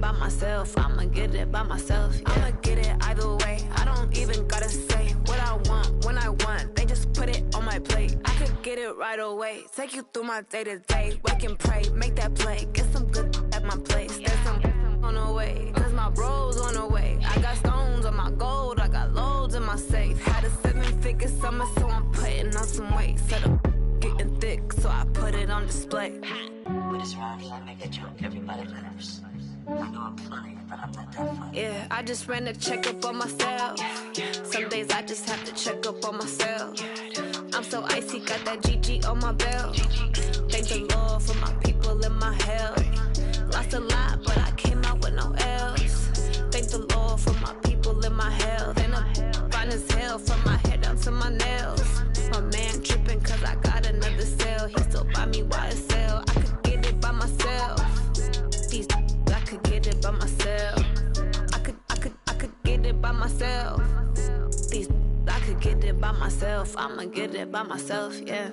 by myself. I'ma get it by myself. Yeah. I'ma get it either way. I don't even gotta say what I want when I want. They just put it on my plate. I could get it right away. Take you through my day-to-day. Wake and pray, make that play. Get some good at my place. There's some on the way, cause my bro's on the way. I got stones on my gold, I got loads in my safe. Had a 7-figure summer, so I'm putting on some weight. Set up getting thick, so I put it on display. With this rhyme, I make a joke, everybody laughs. I know I'm funny, but I'm not that funny. Yeah, I just ran a checkup on myself. Some days I just have to check up on myself. I'm so icy, got that GG on my belt. Thank the Lord for my people in my hell. Lost a lot, but I came out with no L's. Thank the Lord for my people in my hell. Then I'm fine as hell from my head down to my nails. My man tripping cause I got another sale. He still buy me YSL. I could get it by myself. These I could get it by myself. I could get it by myself. These I could get it by myself. I'ma get it by myself, yeah.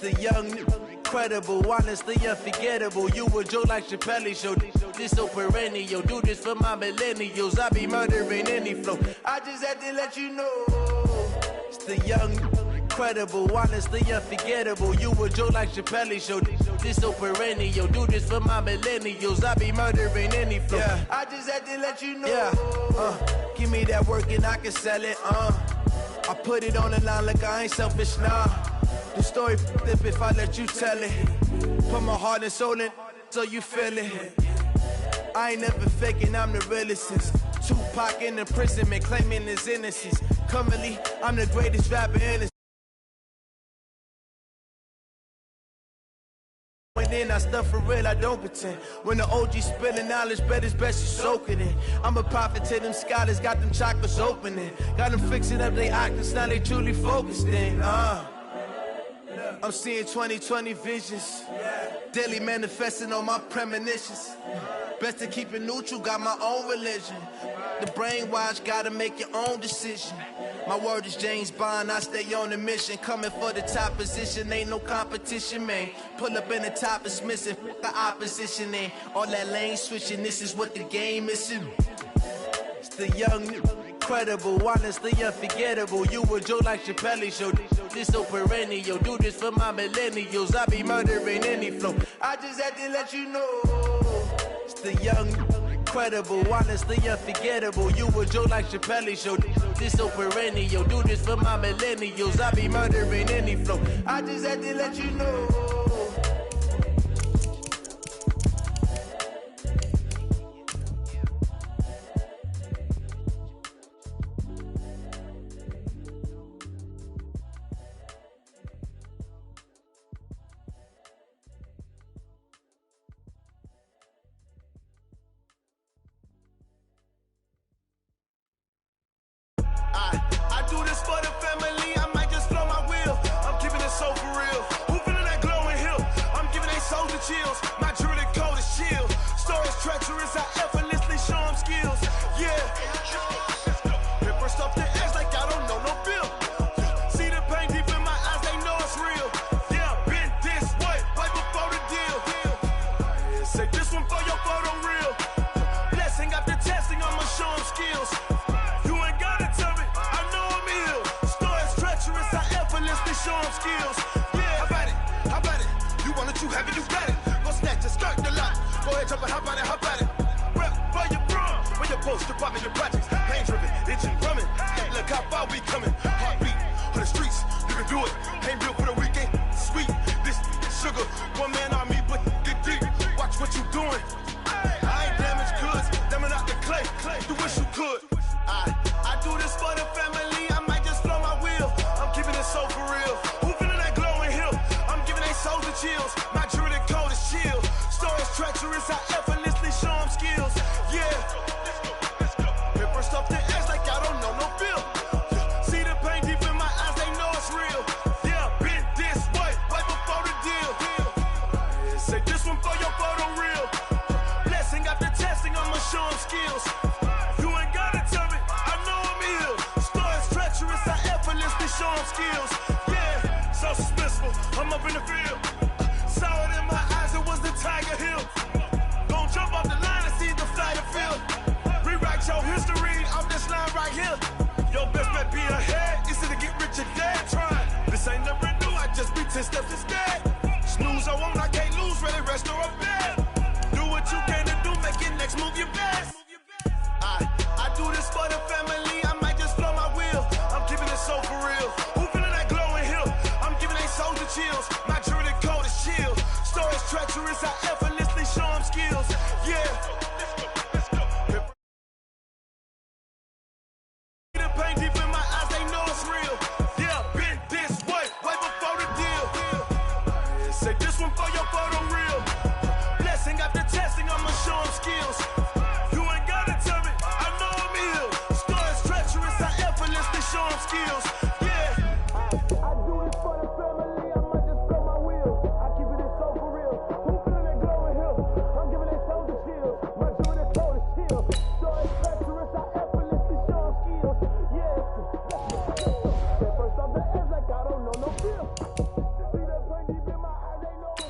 The young, incredible, honestly unforgettable. You a joke like Chappelle show. This so perennial. Do this for my millennials. I be murdering any flow. I just had to let you know. It's the young, incredible, honestly unforgettable. You a joke like Chappelle show. This so perennial. Do this for my millennials. I be murdering any flow. Yeah. I just had to let you know. Yeah. Give me that work and I can sell it. I put it on the line like I ain't selfish, nah. The story flip if I let you tell it. Put my heart and soul in so you feel it. I ain't never faking, I'm the realest since Tupac in imprisonment, claiming his innocence. Currently, I'm the greatest rapper in this. I stuff for real, I don't pretend. When the OG spilling knowledge, bet it's best you soak it in. I'm a prophet to them scholars, got them chakras opening. Got them fixing up they octaves, now they truly focused in. I'm seeing 2020 visions. Daily manifesting on my premonitions. Best to keep it neutral, got my own religion. The brainwash, gotta make your own decision. My word is James Bond, I stay on the mission. Coming for the top position, ain't no competition, man. Pull up in the top is missing, the opposition ain't. All that lane switching, this is what the game is. It's the young, incredible, honestly unforgettable. You a joke like Chappelle show. This so perennial. Do this for my millennials. I be murdering any flow. I just had to let you know. It's the young, incredible, honestly unforgettable. You a joke like Chappelle show. This so perennial. Do this for my millennials. I be murdering any flow. I just had to let you know. I do this for the family, I might just blow my wheel. I'm keeping it so for real. Who feeling that glowing hill? I'm giving they souls the chills. My jewelry code is chill. Stories treacherous, I effortlessly show them skills. Yeah. It burst off the edge like I don't know no bill. See the pain deep in my eyes, they know it's real. Yeah, been this way, right before the deal. Say this one for your photo reel. Blessing after testing, I'ma show them skills. Show them skills. Yeah, how about it? You want it, you have it, you got it. Go snatch it, start the lot. Go ahead, jump it, how about it? Rep for your bro, for your post, your pop, your projects. Pain driven, itching, drumming. Look how far we coming. Heartbeat on the streets, you can do it. Ain't real for the weekend, sweet. This sugar, one man army, but get deep. Watch what you doing. I ain't damaged goods, damn out the clay. You wish you could. I do this for the family. I might just blow my wheel. I'm keeping it so for real. Who feeling that glowing hill? I'm giving they souls the chills. My jewelry code is chill. Stories treacherous, Say this one for your photo reel. Blessing after testing, I'ma show them skills. You ain't gotta tell me, I know I'm ill. Stories treacherous, I effortlessly show them skills. Yeah, so suspenseful, I'm up in the field. Saw it in my eyes, it was the Tiger Hill. Gon' jump off the line and see the flight of field. Rewrite your history off this line right here. Your best bet be ahead, easy to get rich or dead. Trying, this ain't never new, I just be 10 steps instead. Snooze I won't, I can't lose, ready, rest or a bed. Do what you can to do, make it next move your best. I do this for the family, I might just flow my wheel. I'm keeping it so for real. Who feeling that glowing hill? I'm giving they souls the chills. My jewelry cold is chill. Stories treacherous, I effortlessly show them skills. Yeah. The pain deep in my eyes, they know it's real. Yeah, been this way before the deal. Say this one for your photo reel. Blessing after testing, I'ma show them skills. You ain't gotta tell me, I know I'm ill. Stories treacherous, I effortlessly show them skills. Yeah. I do this for the family, I might just blow my wheel. I keep it so for real. Who feeling that glowing hill? I'm giving they souls the chills. My jewelry cold is chill. Stories treacherous, I effortlessly show them skills. Yeah. First off the edge like I don't know no feel. See that pain deep in my eyes, they know it's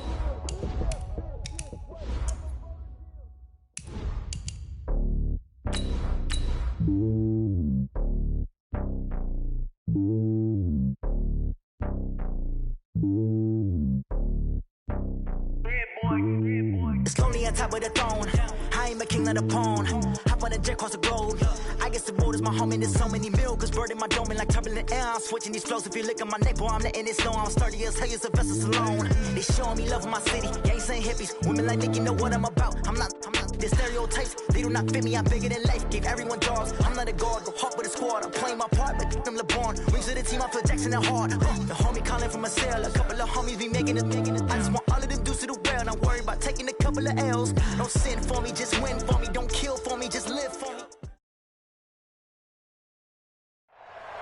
It's lonely on top of the throne. I ain't a king of the pawn. Hop on a jet across the globe. I guess the road is my home and there's so many milkers. Bird in my dome and like turbulent air. I'm switching these flows. If you look at my neck, boy, I'm letting it slow. I'm sturdy as hell as a vessel alone. They showing me love in my city. Gangsta hippies. Women like Nick, you know what I'm about. I'm not the stereotypes. They do not fit me. I'm bigger than life. Gave everyone jobs. I'm not a guard. Go hard with a squad. I'm playing my part, but I'm LeBron. Wings of the team, I feel Jackson and hard. The homie calling from a cell. A couple of homies be making it. I just want all of them dudes to do well. Not worry about taking a couple of L's. Don't sin for me, just win for me. Don't kill for me, just live for me.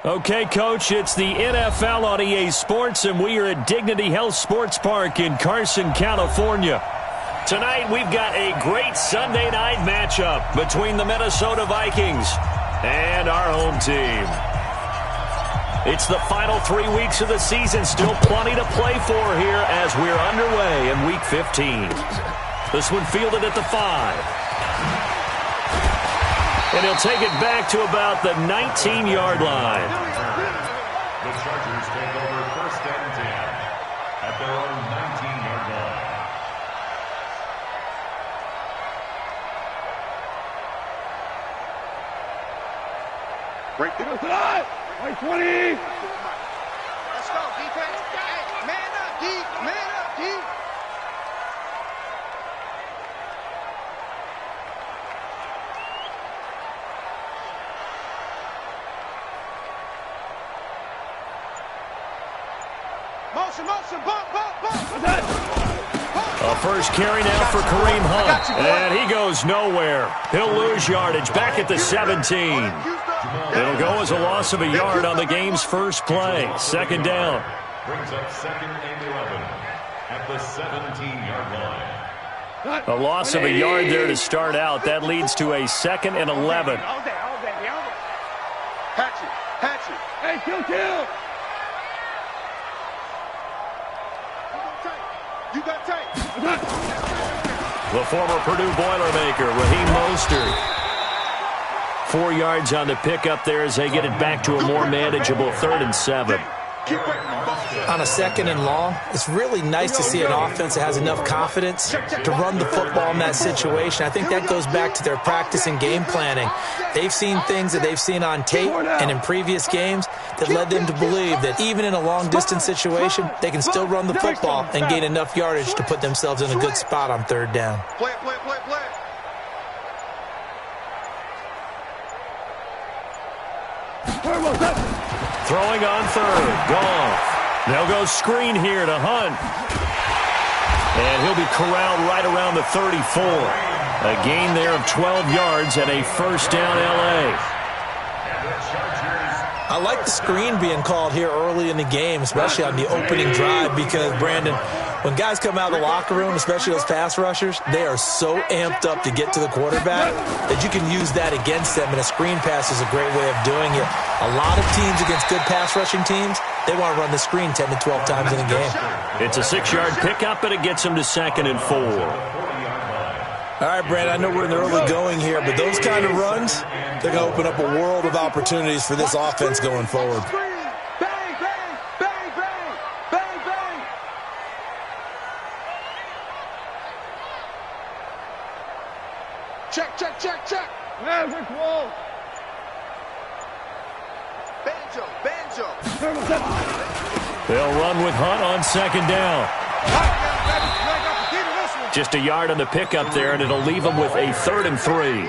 Okay, Coach, it's the NFL on EA Sports, and we are at Dignity Health Sports Park in Carson, California. Tonight, we've got a great Sunday night matchup between the Minnesota Vikings and our home team. It's the final 3 weeks of the season. Still plenty to play for here as we're underway in Week 15. This one fielded at the 5. And he'll take it back to about the 19-yard line. The Chargers take over 1st and 10 at their own 19-yard line. Break through the side. 20. Let's go, defense. Hey, man up, D. Man up, D. Motion, bump. A first carry now for Kareem Hunt, and he goes nowhere. He'll lose yardage back at the 17. It'll go as a loss of a yard on the game's first play. 2nd down. Brings up 2nd and 11 at the 17-yard line. A loss of a yard there to start out. That leads to a 2nd and 11. All day. Hatch it. Hey, kill. You got tight. The former Purdue Boilermaker, Raheem Mostert. 4 yards on the pickup there as they get it back to a more manageable 3rd and 7. On a 2nd and long, it's really nice to see an offense that has enough confidence to run the football in that situation. I think that goes back to their practice and game planning. They've seen things that they've seen on tape and in previous games that led them to believe that even in a long-distance situation, they can still run the football and gain enough yardage to put themselves in a good spot on 3rd down. Play. Throwing on 3rd. Goff. They'll go screen here to Hunt. And he'll be corralled right around the 34. A gain there of 12 yards and a 1st down LA. I like the screen being called here early in the game, especially on the opening drive, because, Brandon, When guys come out of the locker room, especially those pass rushers, they are so amped up to get to the quarterback that you can use that against them, and a screen pass is a great way of doing it. A lot of teams against good pass rushing teams, they want to run the screen 10 to 12 times in a game. It's a 6-yard pickup, and it gets them to 2nd and 4. All right, Brandon, I know we're in the early going here, but those kind of runs, they're going to open up a world of opportunities for this offense going forward. Bang, bang, bang, bang, bang, bang. Check, check, check, check. Maverick wall. Banjo, banjo. They'll run with Hunt on 2nd down. Just a yard on the pickup there, and it'll leave them with a 3rd and 3.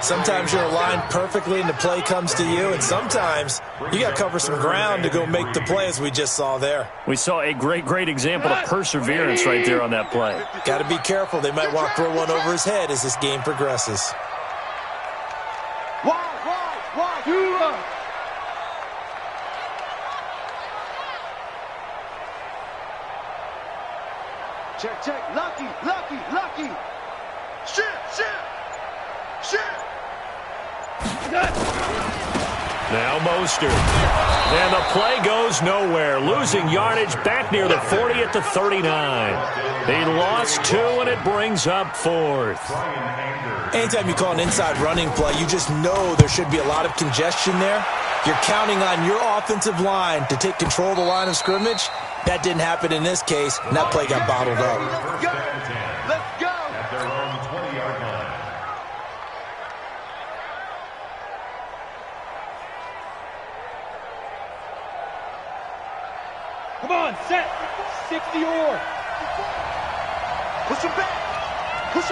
Sometimes you're aligned perfectly and the play comes to you, and sometimes you got to cover some ground to go make the play, as we just saw there. We saw a great example of perseverance right there on that play. Got to be careful. They might want to throw one over his head as this game progresses. Wide. Check. Lucky. Shit. Now Mostert. And the play goes nowhere. Losing yardage back near the 40 at the 39. He lost 2, and it brings up 4th. Anytime you call an inside running play, you just know there should be a lot of congestion there. You're counting on your offensive line to take control of the line of scrimmage. That didn't happen in this case, and that play got bottled up. Let's go. At their own 20-yard line. Come on, set. 60 or. Push him back. Let's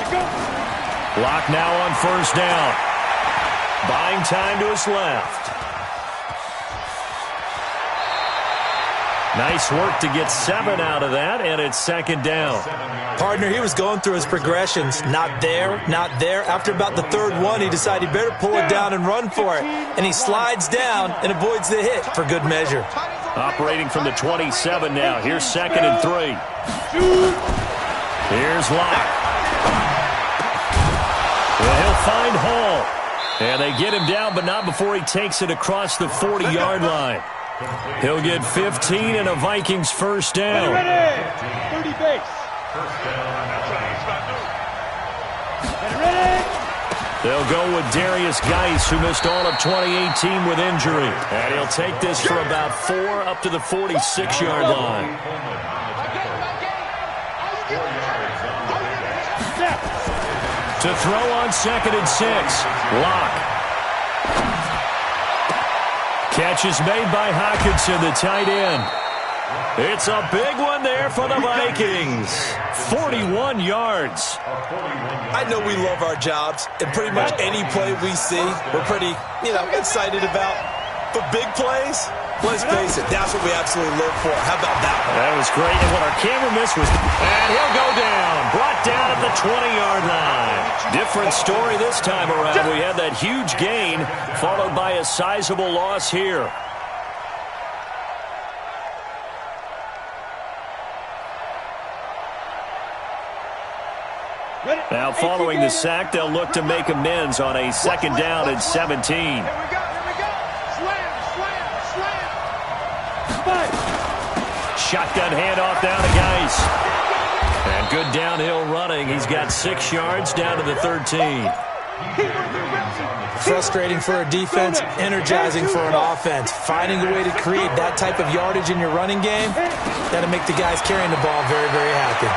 go. Lock now on 1st down. Buying time to his left. Nice work to get 7 out of that, and it's 2nd down. Partner, he was going through his progressions. Not there. After about the 3rd one, he decided he better pull it down and run for it. And he slides down and avoids the hit for good measure. Operating from the 27 now. Here's 2nd and 3. Here's Locke. Well, he'll find Hall. And they get him down, but not before he takes it across the 40-yard line. He'll get 15 and a Vikings 1st down. Ready. 30 base. Ready. They'll go with Darius Geis, who missed all of 2018 with injury. And he'll take this for about 4 up to the 46-yard line. To throw on 2nd and 6. Locke. Catch is made by Hockenson, the tight end. It's a big one there for the Vikings. 41 yards. I know we love our jobs, and pretty much any play we see, we're pretty, excited about. But big plays, let's face it, that's what we absolutely live for. How about that one? That was great, and what our camera missed was, and he'll go down. Brought down at the 20-yard line. Different story this time around. We had that huge gain, followed by a sizable loss here. Now following the sack, they'll look to make amends on a 2nd down and 17. Here we go. Slam. Shotgun handoff down to Geis. And good downhill running. He's got 6 yards down to the 13. Frustrating for a defense, energizing for an offense. Finding a way to create that type of yardage in your running game, that'll make the guys carrying the ball very, very happy.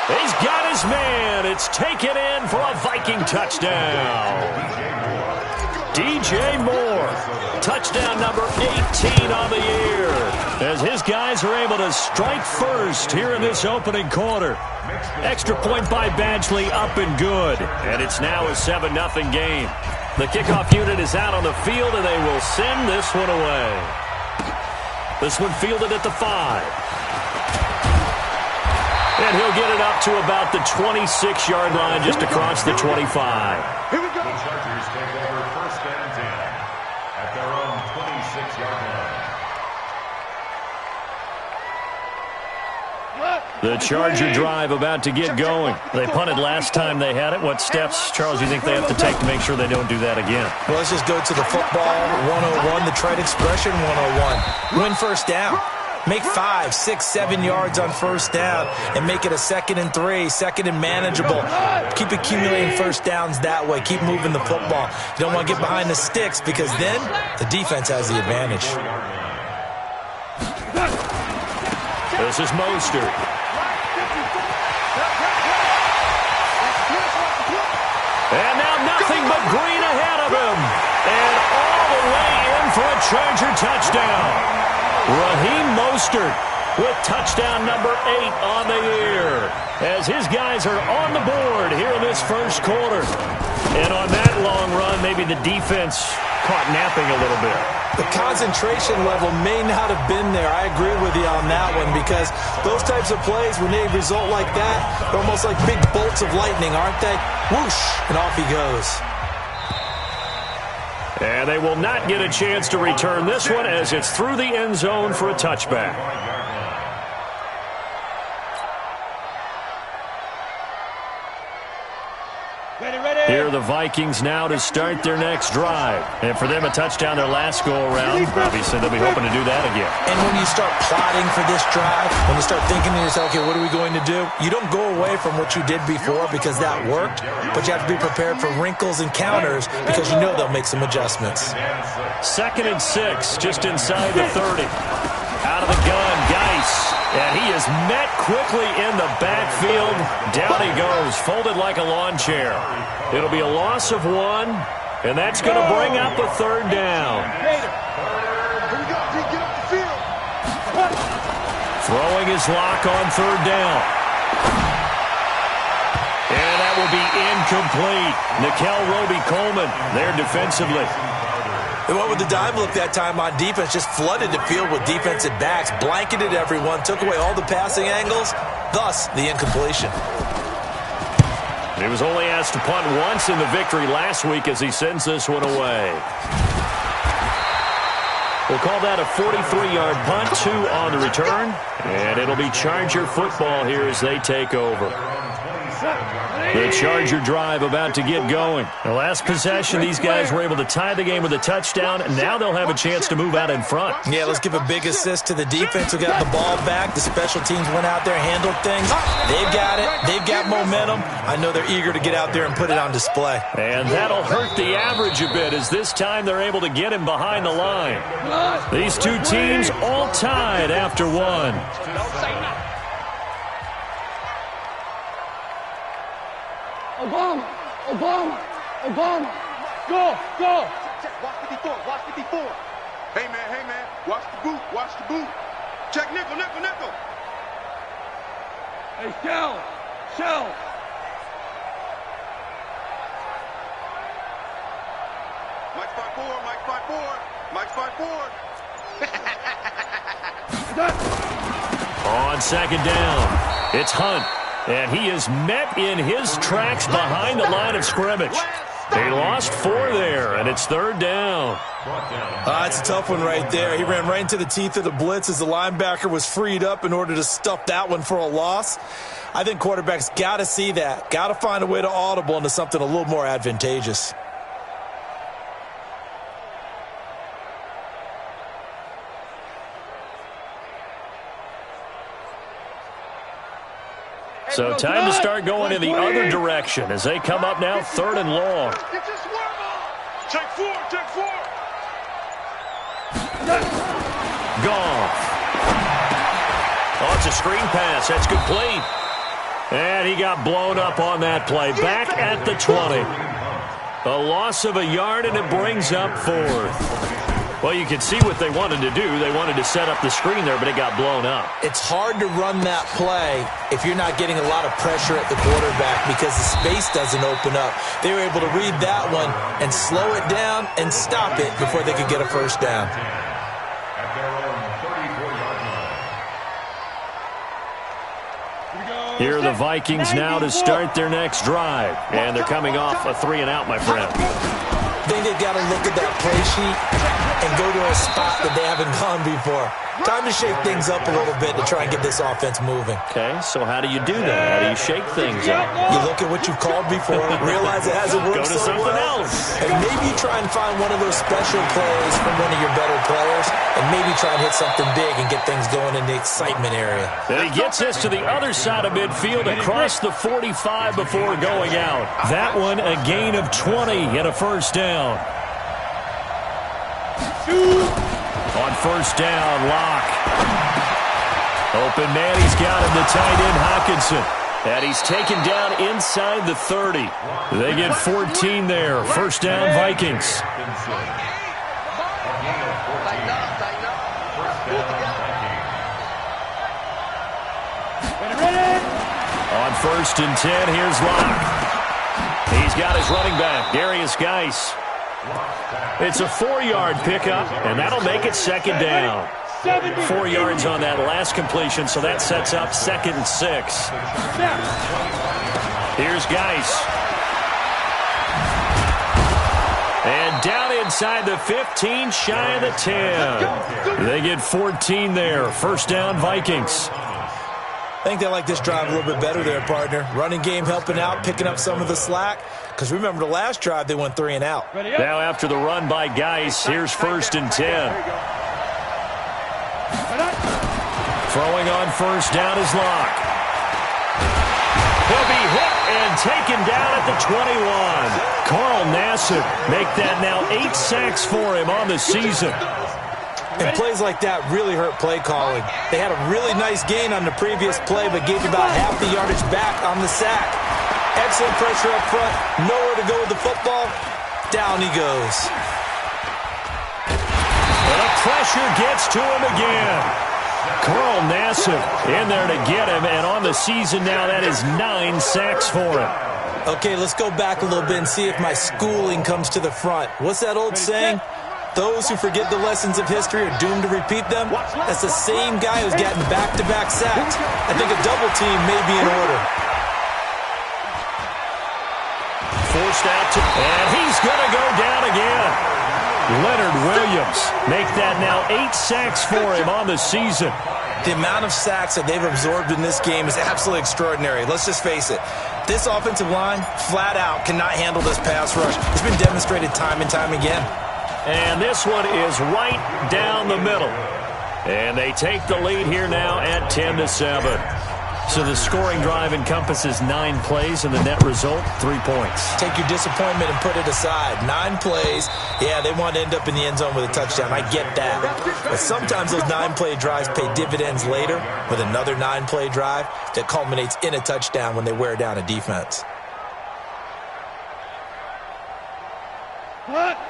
He's got his man. It's taken in for a Viking touchdown. DJ Moore, touchdown number 18 on the year, as his guys are able to strike first here in this opening quarter. Extra point by Badgley, up and good, and it's now a 7-0 game. The kickoff unit is out on the field, and they will send this one away. This one fielded at the 5. And he'll get it up to about the 26-yard line, just across the 25. Here we go. The Chargers take over 1st and 10 at their own 26-yard line. The Charger drive about to get going. They punted last time they had it. What steps, Charles, you think they have to take to make sure they don't do that again? Well, let's just go to the football 101, the trade expression 101. Win first down. Make 5, 6, 7 yards on first down and make it a 2nd and 3, 2nd and manageable. Keep accumulating first downs that way. Keep moving the football. You don't want to get behind the sticks because then the defense has the advantage. This is Mostert. And now nothing but green ahead of him. And all the way in for a Charger touchdown. Raheem Mostert with touchdown number 8 on the year as his guys are on the board here in this first quarter. And on that long run, maybe the defense caught napping a little bit. The concentration level may not have been there. I agree with you on that one because those types of plays, when they result like that, they're almost like big bolts of lightning, aren't they? Whoosh, and off he goes. And they will not get a chance to return this one as it's through the end zone for a touchback. Here are the Vikings now to start their next drive. And for them, a touchdown their last go-around. Obviously, they'll be hoping to do that again. And when you start plotting for this drive, when you start thinking to yourself, okay, what are we going to do? You don't go away from what you did before because that worked, but you have to be prepared for wrinkles and counters because you know they'll make some adjustments. 2nd and 6, just inside the 30. Out of the gun, Geis. And he is met quickly in the backfield. Down he goes, folded like a lawn chair. It'll be a loss of 1, and that's going to bring up a 3rd down. Throwing his lock on 3rd down. And that will be incomplete. Nickel Roby-Coleman there defensively. They went with the dive look that time on defense, just flooded the field with defensive backs, blanketed everyone, took away all the passing angles, thus the incompletion. He was only asked to punt once in the victory last week as he sends this one away. We'll call that a 43-yard punt, 2 on the return, and it'll be Charger football here as they take over. The Charger drive about to get going. The last possession, these guys were able to tie the game with a touchdown, and now they'll have a chance to move out in front. Yeah, let's give a big assist to the defense who got the ball back. The special teams went out there, handled things. They've got it. They've got momentum. I know they're eager to get out there and put it on display. And that'll hurt the average a bit as this time they're able to get him behind the line. These two teams all tied after 1. Obama. Go. Watch the before. Hey, man. Watch the boot. Check nickel. Hey, shell. Mike's 5'4. Mike's 5'4. On 2nd down, it's Hunt. And he is met in his tracks behind the line of scrimmage. They lost 4 there, and it's 3rd down. It's a tough one right there. He ran right into the teeth of the blitz as the linebacker was freed up in order to stuff that one for a loss. I think quarterbacks got to see that. Got to find a way to audible into something a little more advantageous. So time to start going in the other direction as they come up now 3rd and long. Check 4. Goff. Oh, it's a screen pass. That's complete. And he got blown up on that play. Back at the 20. A loss of a yard, and it brings up 4th. Well, you can see what they wanted to do. They wanted to set up the screen there, but it got blown up. It's hard to run that play if you're not getting a lot of pressure at the quarterback because the space doesn't open up. They were able to read that one and slow it down and stop it before they could get a first down. Here are the Vikings now to start their next drive. And they're coming off a 3-and-out, my friend. I think they've got to look at that play sheet and go to a spot that they haven't gone before. Time to shake things up a little bit to try and get this offense moving. Okay, so how do you do that? How do you shake things up? You look at what you've called before, realize it hasn't worked so well. Go to something else. And maybe try and find one of those special plays from one of your better players, and maybe try and hit something big and get things going in the excitement area. And he gets this to the other side of midfield across the 45 before going out. That one a gain of 20 and a first down. On first down, Locke. Open man, he's got him, the tight end, Hawkinson. And he's taken down inside the 30. They get 14 there. First down, Vikings. On first and 10, here's Locke. He's got his running back, Darius Geis. It's a 4-yard pickup, and that'll make it second down. 4 yards on that last completion, so that sets up 2nd and 6. Here's Geis. And down inside the 15, shy of the 10. They get 14 there. First down, Vikings. I think they like this drive a little bit better there, partner. Running game helping out, picking up some of the slack. Because remember, the last drive, they went 3 and out. Now after the run by Geis, here's first and 10. Throwing on first down is Locke. He'll be hit and taken down at the 21. Carl Nassib make that now 8 sacks for him on the season. And plays like that really hurt play calling. They had a really nice gain on the previous play, but gave about half the yardage back on the sack. Excellent pressure up front. Nowhere to go with the football. Down he goes. And the pressure gets to him again. Carl Nassib in there to get him, and on the season now, that is 9 sacks for him. Okay, let's go back a little bit and see if my schooling comes to the front. What's that old saying? Those who forget the lessons of history are doomed to repeat them. That's the same guy who's getting back-to-back sacks. I think a double team may be in order. Forced out to, and he's going to go down again. Leonard Williams make that now 8 sacks for him on the season. The amount of sacks that they've absorbed in this game is absolutely extraordinary. Let's just face it. This offensive line, flat out, cannot handle this pass rush. It's been demonstrated time and time again. And this one is right down the middle. And they take the lead here now at 10-7. So the scoring drive encompasses 9 plays, and the net result, 3 points. Take your disappointment and put it aside. 9 plays, yeah, they want to end up in the end zone with a touchdown. I get that. But sometimes those 9-play drives pay dividends later with another 9-play drive that culminates in a touchdown when they wear down a defense.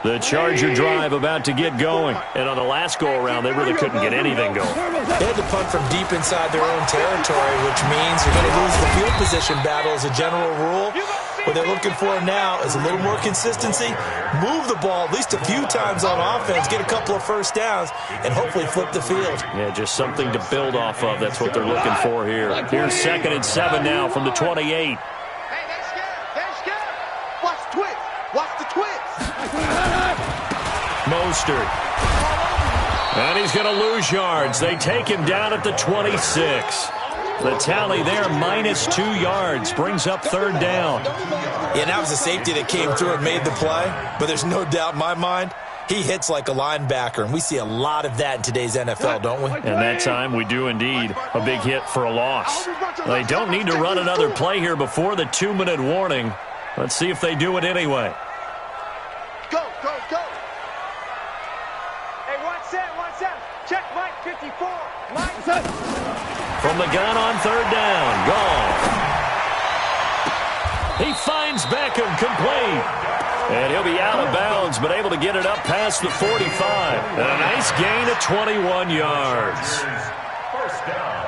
The Charger drive about to get going. And on the last go-around, they really couldn't get anything going. They had to punt from deep inside their own territory, which means you're going to lose the field position battle as a general rule. What they're looking for now is a little more consistency, move the ball at least a few times on offense, get a couple of first downs, and hopefully flip the field. Yeah, just something to build off of. That's what they're looking for here. Here's 2nd and 7 now from the 28. Hey, they scared. Watch the twist. Watch the twist. Mostert. And he's going to lose yards. They take him down at the 26. The tally there, -2 yards, brings up 3rd down. Yeah, that was a safety that came through and made the play, but there's no doubt in my mind, he hits like a linebacker, and we see a lot of that in today's NFL, don't we? And that time, we do indeed. A big hit for a loss. They don't need to run another play here before the 2-minute warning. Let's see if they do it anyway. Go. Hey, 1-7. Check Mike 54. Mike set. From the gun on 3rd down. Gone. He finds Beckham complete. And he'll be out of bounds, but able to get it up past the 45. And a nice gain of 21 yards. First down.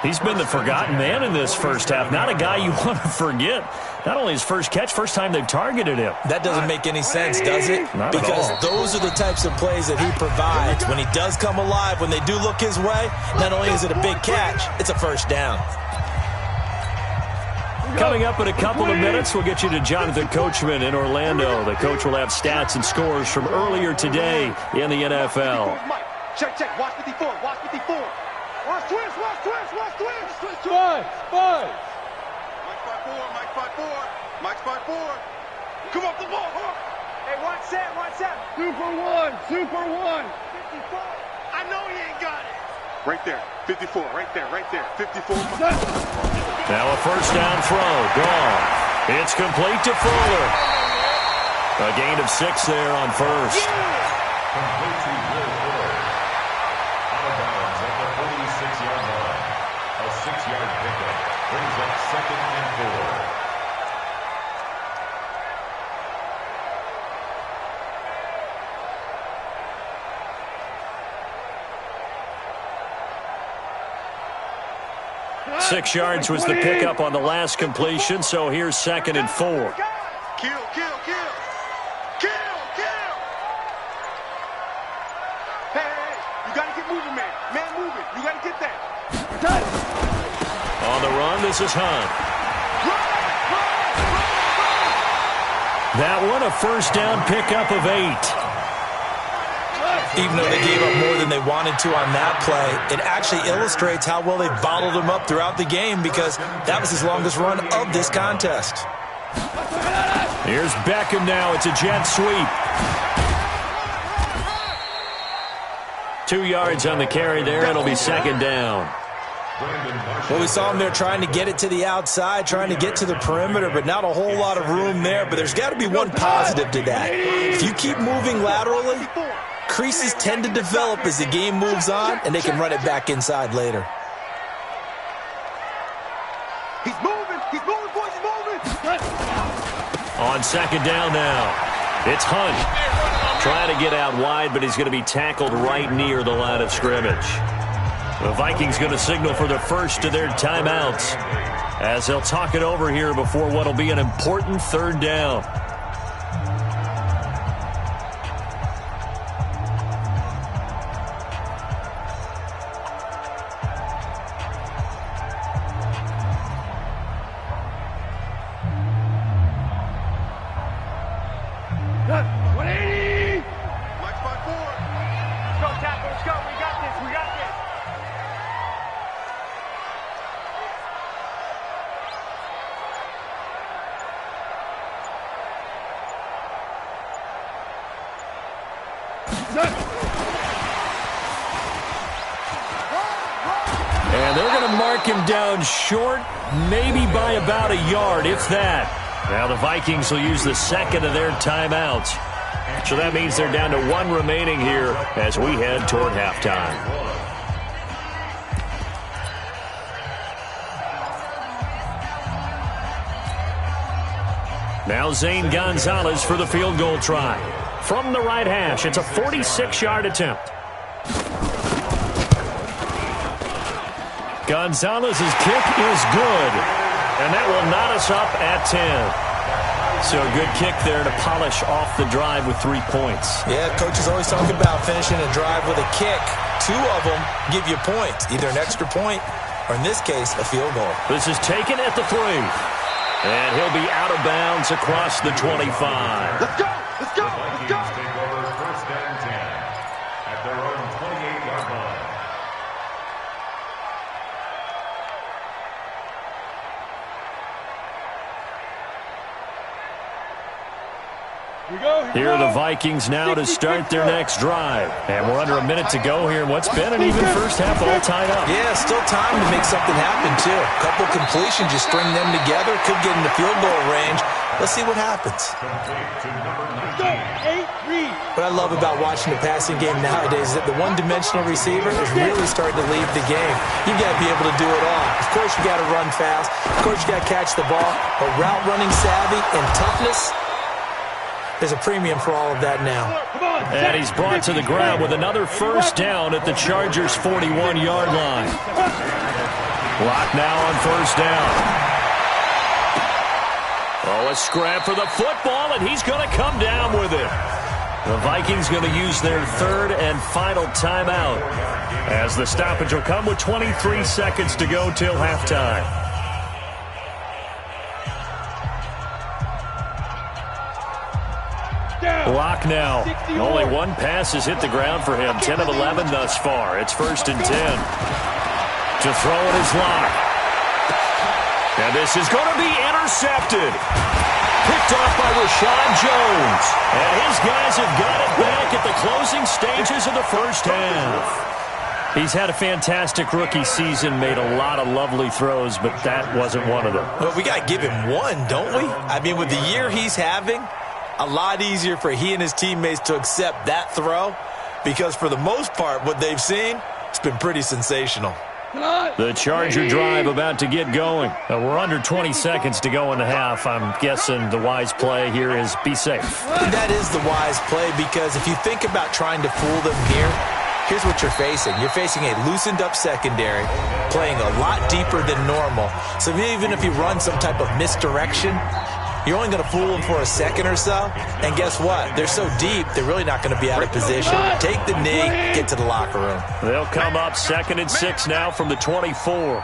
He's been the forgotten man in this first half. Not a guy you want to forget. Not only his first catch, first time they've targeted him. That doesn't make any sense, does it? Not because at all. Those are the types of plays that he provides. When he does come alive, when they do look his way, not only is it a big catch, it's a first down. Coming up in a couple of minutes, we'll get you to Jonathan Coachman in Orlando. The coach will have stats and scores from earlier today in the NFL. Check, check. Watch 54. Watch 54. Watch twist. Watch twist. Watch twist. Five. Mike 5-4. Mike 5-4. Mike's 5-4. Come off the ball. Hey, watch that. Watch that. Super one. 54. I know he ain't got it. Right there. 54. Right there. 54. Now a first down throw. Gone. It's complete to Fuller. A gain of 6 there on first. Complete to Will Fuller. Out of bounds at the 46-yard line. A 6-yard pickup brings up 2nd and 4. Six yards was the pickup on the last completion, so here's 2nd and 4. Kill. Hey, you got to get moving, man. Man moving. You got to get that. On the run, this is Hunt. That one, a first down pickup of 8. Even though they gave up more than they wanted to on that play, it actually illustrates how well they bottled them up throughout the game because that was his longest run of this contest. Here's Beckham now. It's a jet sweep. 2 yards on the carry there. It'll be 2nd down. Well, we saw him there trying to get it to the outside, trying to get to the perimeter, but not a whole lot of room there. But there's got to be one positive to that. If you keep moving laterally, creases tend to develop as the game moves on, and they can run it back inside later. He's moving, boys, he's moving. On 2nd down now, it's Hunt. Trying to get out wide, but he's going to be tackled right near the line of scrimmage. The Vikings going to signal for the first of their timeouts as they'll talk it over here before what will be an important 3rd down. And they're going to mark him down short, maybe by about a yard, if that. Now the Vikings will use the 2nd of their timeouts. So that means they're down to 1 remaining here as we head toward halftime. Now Zane Gonzalez for the field goal try. From the right hash, it's a 46-yard attempt. Gonzalez's kick is good, and that will knot us up at 10. So a good kick there to polish off the drive with 3 points. Yeah, coaches always talk about finishing a drive with a kick. 2 of them give you points, either an extra point or, in this case, a field goal. This is taken at the 3. And he'll be out of bounds across the 25. Let's go! The Vikings take over 1st and 10 at their own 28-yard line. Here are the Vikings now to start their next drive. And we're under a minute to go here in what's been an even first half all tied up. Yeah, still time to make something happen, too. A couple completions, you string them together, could get in the field goal range. Let's see what happens. What I love about watching the passing game nowadays is that the one-dimensional receiver is really starting to lead the game. You've got to be able to do it all. Of course, you got to run fast. Of course, you got to catch the ball. But route running savvy and toughness, there's a premium for all of that now. And he's brought to the ground with another first down at the Chargers' 41-yard line. Clock now on first down. Oh, a scrap for the football, and he's going to come down with it. The Vikings going to use their 3rd and final timeout as the stoppage will come with 23 seconds to go till halftime. Lock now. Only one pass has hit the ground for him. 10 of 11 thus far. It's 1st and 10. To throw it is Lock. And this is going to be intercepted. Picked off by Rashad Jones. And his guys have got it back at the closing stages of the first half. He's had a fantastic rookie season, made a lot of lovely throws, but that wasn't one of them. Well, we got to give him one, don't we? I mean, with the year he's having, a lot easier for he and his teammates to accept that throw because for the most part, what they've seen, it's been pretty sensational. The Charger drive about to get going. We're under 20 seconds to go in the half. I'm guessing the wise play here is be safe. That is the wise play because if you think about trying to fool them here, here's what you're facing. You're facing a loosened-up secondary, playing a lot deeper than normal. So even if you run some type of misdirection, you're only going to fool them for a second or so. And guess what? They're so deep, they're really not going to be out of position. Take the knee, get to the locker room. They'll come up 2nd and 6 now from the 24.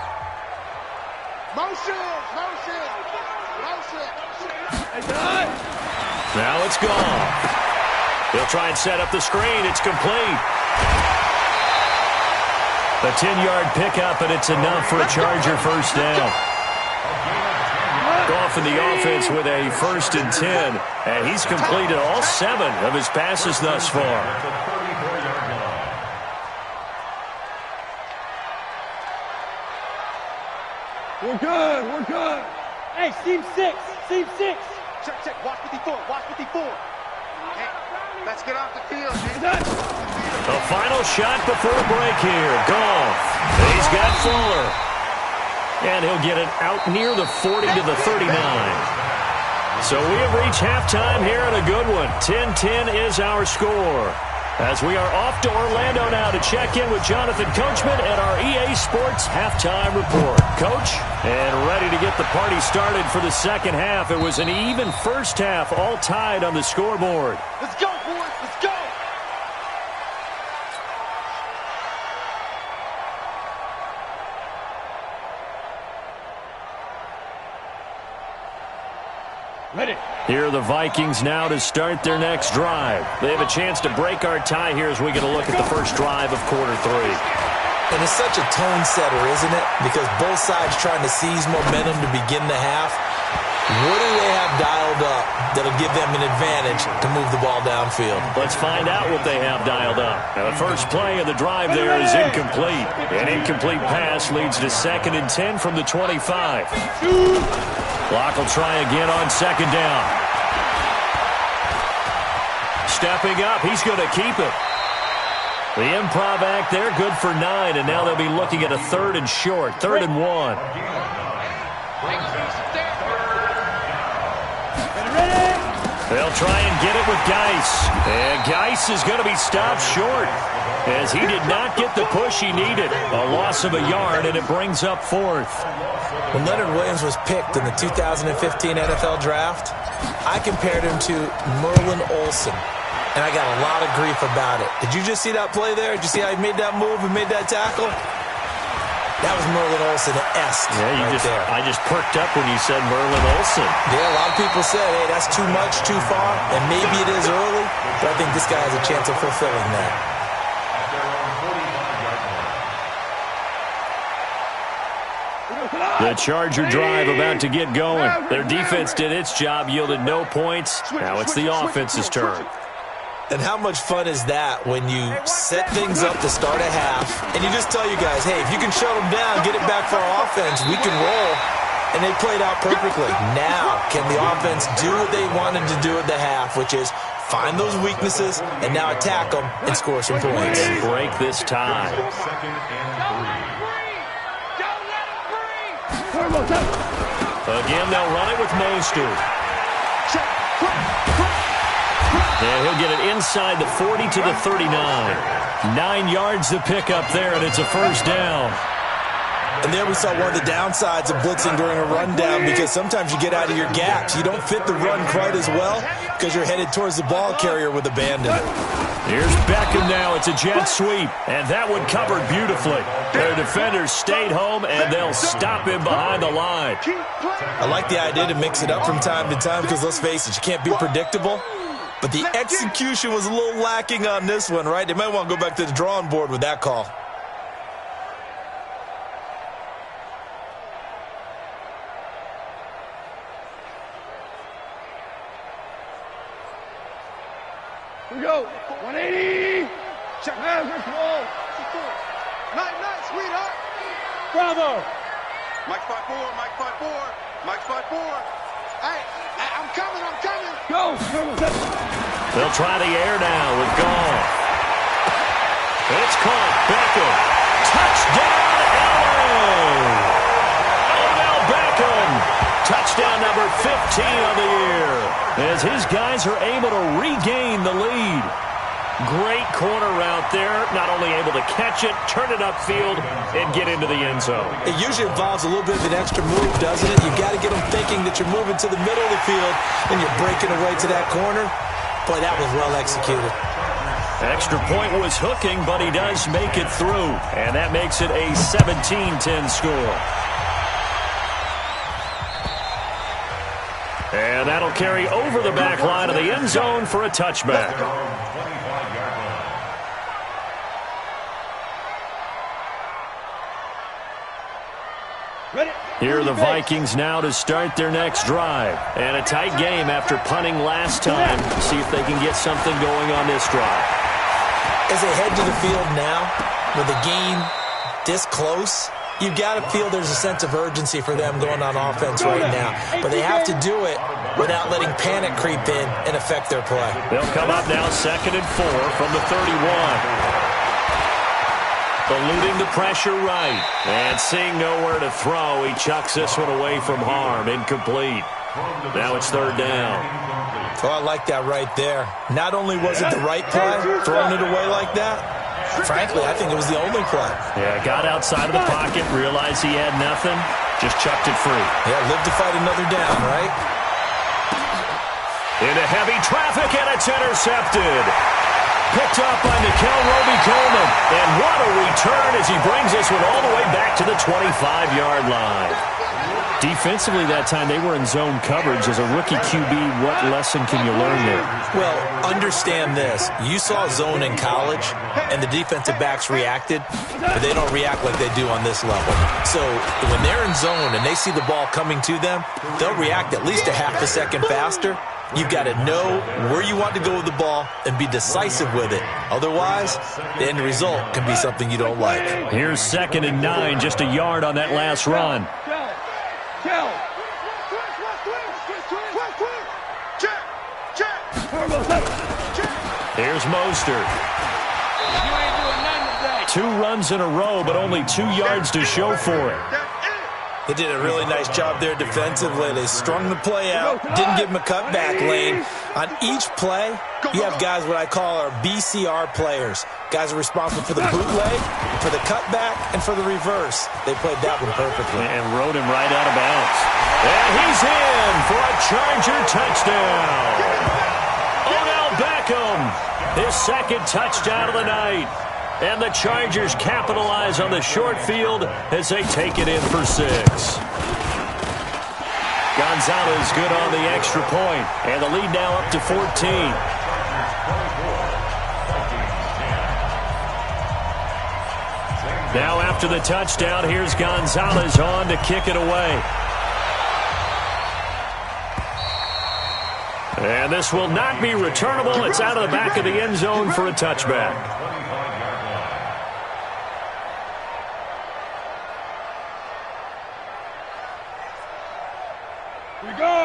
Motion. Now it's gone. They'll try and set up the screen. It's complete. A 10-yard pickup, and it's enough for a Charger first down. Off in the offense with a 1st and 10, and he's completed all 7 of his passes thus far. We're good. Hey, seam 6. Check, watch 54. Hey, let's get off the field. The final shot before the break here. Goff. He's got Fuller. And he'll get it out near the 40 to the 39. So we have reached halftime here in a good one. 10-10 is our score. As we are off to Orlando now to check in with Jonathan Coachman at our EA Sports Halftime Report. Coach, and ready to get the party started for the second half. It was an even first half, all tied on the scoreboard. Let's go, boys. Let's go. Here are the Vikings now to start their next drive. They have a chance to break our tie here as we get a look at the first drive of quarter 3. And it's such a tone setter, isn't it? Because both sides trying to seize momentum to begin the half. What do they have dialed up that'll give them an advantage to move the ball downfield? Let's find out what they have dialed up. Now, the first play of the drive there is incomplete. An incomplete pass leads to 2nd and 10 from the 25. Block will try again on 2nd down. Stepping up, he's going to keep it. The improv act there, good for 9, and now they'll be looking at a 3rd and short, 3rd and 1. They'll try and get it with Geis. And Geis is going to be stopped short as he did not get the push he needed. A loss of a yard, and it brings up 4th. When Leonard Williams was picked in the 2015 NFL Draft, I compared him to Merlin Olsen, and I got a lot of grief about it. Did you just see that play there? Did you see how he made that move and made that tackle? That was Merlin Olsen-esque there. I just perked up when you said Merlin Olsen. Yeah, a lot of people said, hey, that's too much, too far, and maybe it is early, but I think this guy has a chance of fulfilling that. The Charger drive about to get going. Their defense did its job, yielded no points. Now it's the offense's turn. And how much fun is that when you set things up to start a half and you just tell you guys, hey, if you can shut them down, get it back for our offense, we can roll. And they played out perfectly. Now, can the offense do what they wanted to do at the half, which is find those weaknesses and now attack them and score some points. And break this tie. Again, they'll run it with Mostert. And he'll get it inside the 40 to the 39. 9 yards to pick up there, and it's a first down. And there we saw one of the downsides of blitzing during a rundown, because sometimes you get out of your gaps. You don't fit the run quite as well because you're headed towards the ball carrier with abandon. Here's Beckham now. It's a jet sweep, and that one covered beautifully. Their defenders stayed home, and they'll stop him behind the line. I like the idea to mix it up from time to time because, let's face it, you can't be predictable. but the execution was a little lacking on this one, right? They might want to go back to the drawing board with that call. Here we go. 180. Check hands, Rick Wall. Night, sweetheart. Bravo. Mike 5-4, Mike 5-4, Mike 5-4. Hey, I'm coming. Go. They'll try the air now with Gall. It's caught. Beckham. Touchdown, LA. Odell Beckham. Touchdown number 15 of the year. As his guys are able to regain the lead. Great corner route there. Not only able to catch it, turn it upfield, and get into the end zone. It usually involves a little bit of an extra move, doesn't it? You've got to get them thinking that you're moving to the middle of the field and you're breaking away to that corner. Boy, that was well executed. Extra point was hooking, but he does make it through. And that makes it a 17-10 score. And that'll carry over the back line of the end zone for a touchback. Here are the Vikings now to start their next drive. And a tight game after punting last time. See if they can get something going on this drive. As they head to the field now, with the game this close, you've got to feel there's a sense of urgency for them going on offense right now. But they have to do it without letting panic creep in and affect their play. They'll come up now 2nd and 4 from the 31. Eluding the pressure right. And seeing nowhere to throw, he chucks this one away from harm. Incomplete. Now it's 3rd down. Oh, I like that right there. Not only was it the right play, throwing it away like that, frankly, I think it was the only play. Yeah, got outside of the pocket, realized he had nothing, just chucked it free. Yeah, live to fight another down, right? Into heavy traffic, and it's intercepted. Picked up by Nickel Roby-Coleman. And what a return as he brings this one all the way back to the 25-yard line. Defensively that time, they were in zone coverage. As a rookie QB, what lesson can you learn there? Well, understand this. You saw zone in college, and the defensive backs reacted, but they don't react like they do on this level. So when they're in zone and they see the ball coming to them, they'll react at least a half a second faster. You've got to know where you want to go with the ball and be decisive with it. Otherwise, the end result can be something you don't like. Here's 2nd and 9, just a yard on that last run. Here's Mostert. 2 runs in a row, but only 2 yards to show for it. They did a really nice job there defensively. They strung the play out, didn't give him a cutback lane. On each play, you have guys what I call our BCR players. Guys are responsible for the bootleg, for the cutback, and for the reverse. They played that one perfectly. And rode him right out of bounds. And he's in for a Charger touchdown. Odell Beckham, his 2nd touchdown of the night. And the Chargers capitalize on the short field as they take it in for 6. Gonzalez good on the extra point, and the lead now up to 14. Now after the touchdown, here's Gonzalez on to kick it away. And this will not be returnable. It's out of the back of the end zone for a touchback.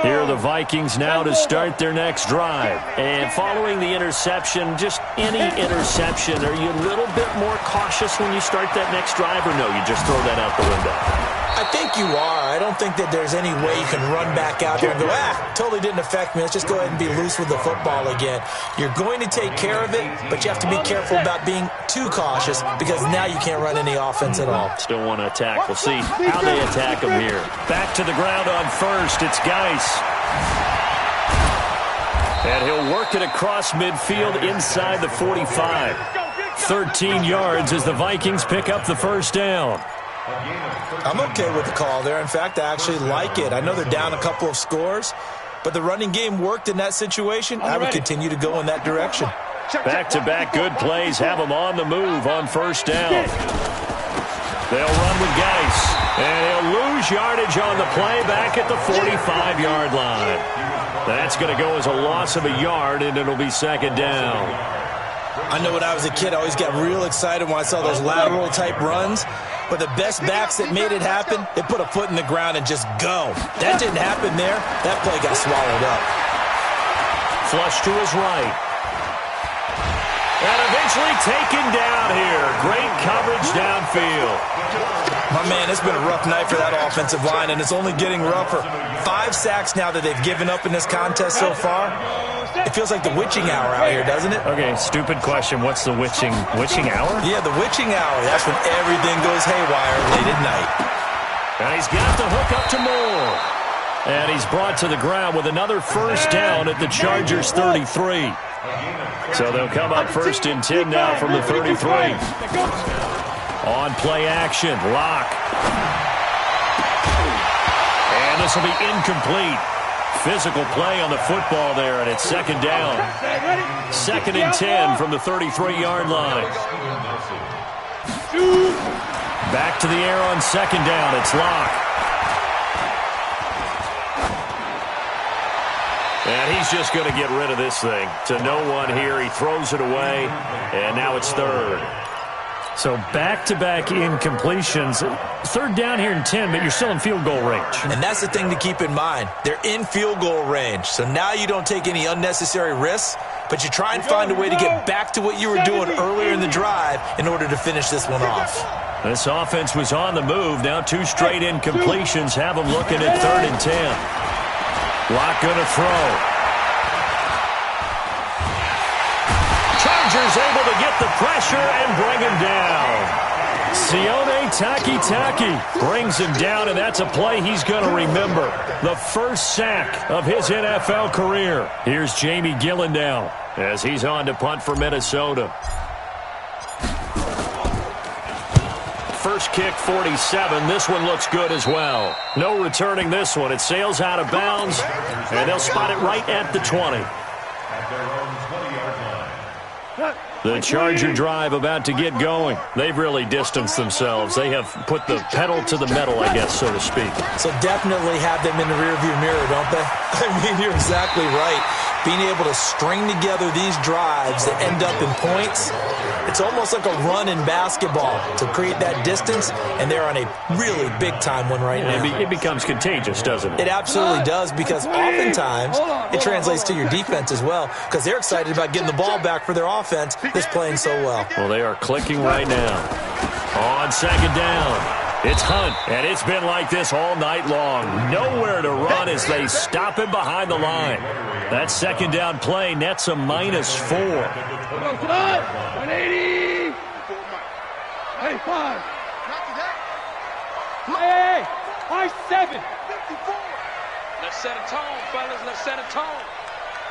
Here are the Vikings now to start their next drive. And following the interception, just any interception, are you a little bit more cautious when you start that next drive, or no, you just throw that out the window? I think you are. I don't think that there's any way you can run back out there and go, totally didn't affect me. Let's just go ahead and be loose with the football again. You're going to take care of it, but you have to be careful about being too cautious because now you can't run any offense at all. Still want to attack. We'll see how they attack him here. Back to the ground on first. It's Geis. And he'll work it across midfield inside the 45. 13 yards as the Vikings pick up the first down. I'm okay with the call there. In fact, I actually like it. I know they're down a couple of scores, but the running game worked in that situation. I would continue to go in that direction. Back-to-back good plays have them on the move on first down. They'll run with Geis, and he'll lose yardage on the play back at the 45-yard line. That's going to go as a loss of a yard, and it'll be second down. I know when I was a kid, I always got real excited when I saw those lateral-type runs. But the best backs that made it happen, they put a foot in the ground and just go. That didn't happen there. That play got swallowed up. Flush to his right. And eventually taken down here. Great coverage downfield. My man, it's been a rough night for that offensive line, and it's only getting rougher. 5 sacks now that they've given up in this contest so far. It feels like the witching hour out here, doesn't it? Okay, stupid question. What's the witching hour? Yeah, the witching hour. That's when everything goes haywire late at night. And he's got the hook up to Moore. And he's brought to the ground with another first down at the Chargers' 33. So they'll come up first and 10 now from the 33. On play action, Locke. And this will be incomplete. Physical play on the football there, and it's second down. Second and 10 from the 33-yard line. Back to the air on second down. It's Locke. And he's just going to get rid of this thing. To no one here. He throws it away, and now it's third. So back-to-back incompletions. Third down here in 10, but you're still in field goal range. And that's the thing to keep in mind. They're in field goal range. So now you don't take any unnecessary risks, but you try and find a way to get back to what you were doing earlier in the drive in order to finish this one off. This offense was on the move. Now 2 straight incompletions have them looking at third and 10. Locke going to throw. Chargers able to get the pressure and bring him down. Sione Takitaki brings him down, and that's a play he's going to remember. The first sack of his NFL career. Here's Jamie Gillen now as he's on to punt for Minnesota. First kick, 47. This one looks good as well. No returning this one. It sails out of bounds, and they'll spot it right at the 20. The Charger drive about to get going. They've really distanced themselves. They have put the pedal to the metal, I guess, so to speak. So definitely have them in the rearview mirror, don't they? I mean, you're exactly right. Being able to string together these drives that end up in points, it's almost like a run in basketball to create that distance, and they're on a really big-time one right now. It becomes contagious, doesn't it? It absolutely does, because oftentimes it translates to your defense as well, because they're excited about getting the ball back for their offense that's playing so well. Well, they are clicking right now. On second down. It's Hunt, and it's been like this all night long. Nowhere to run as they stop him behind the line. That second down play nets a -4. 180. 85. Hey, high 7. 54. Let's set a tone, fellas. Let's set a tone.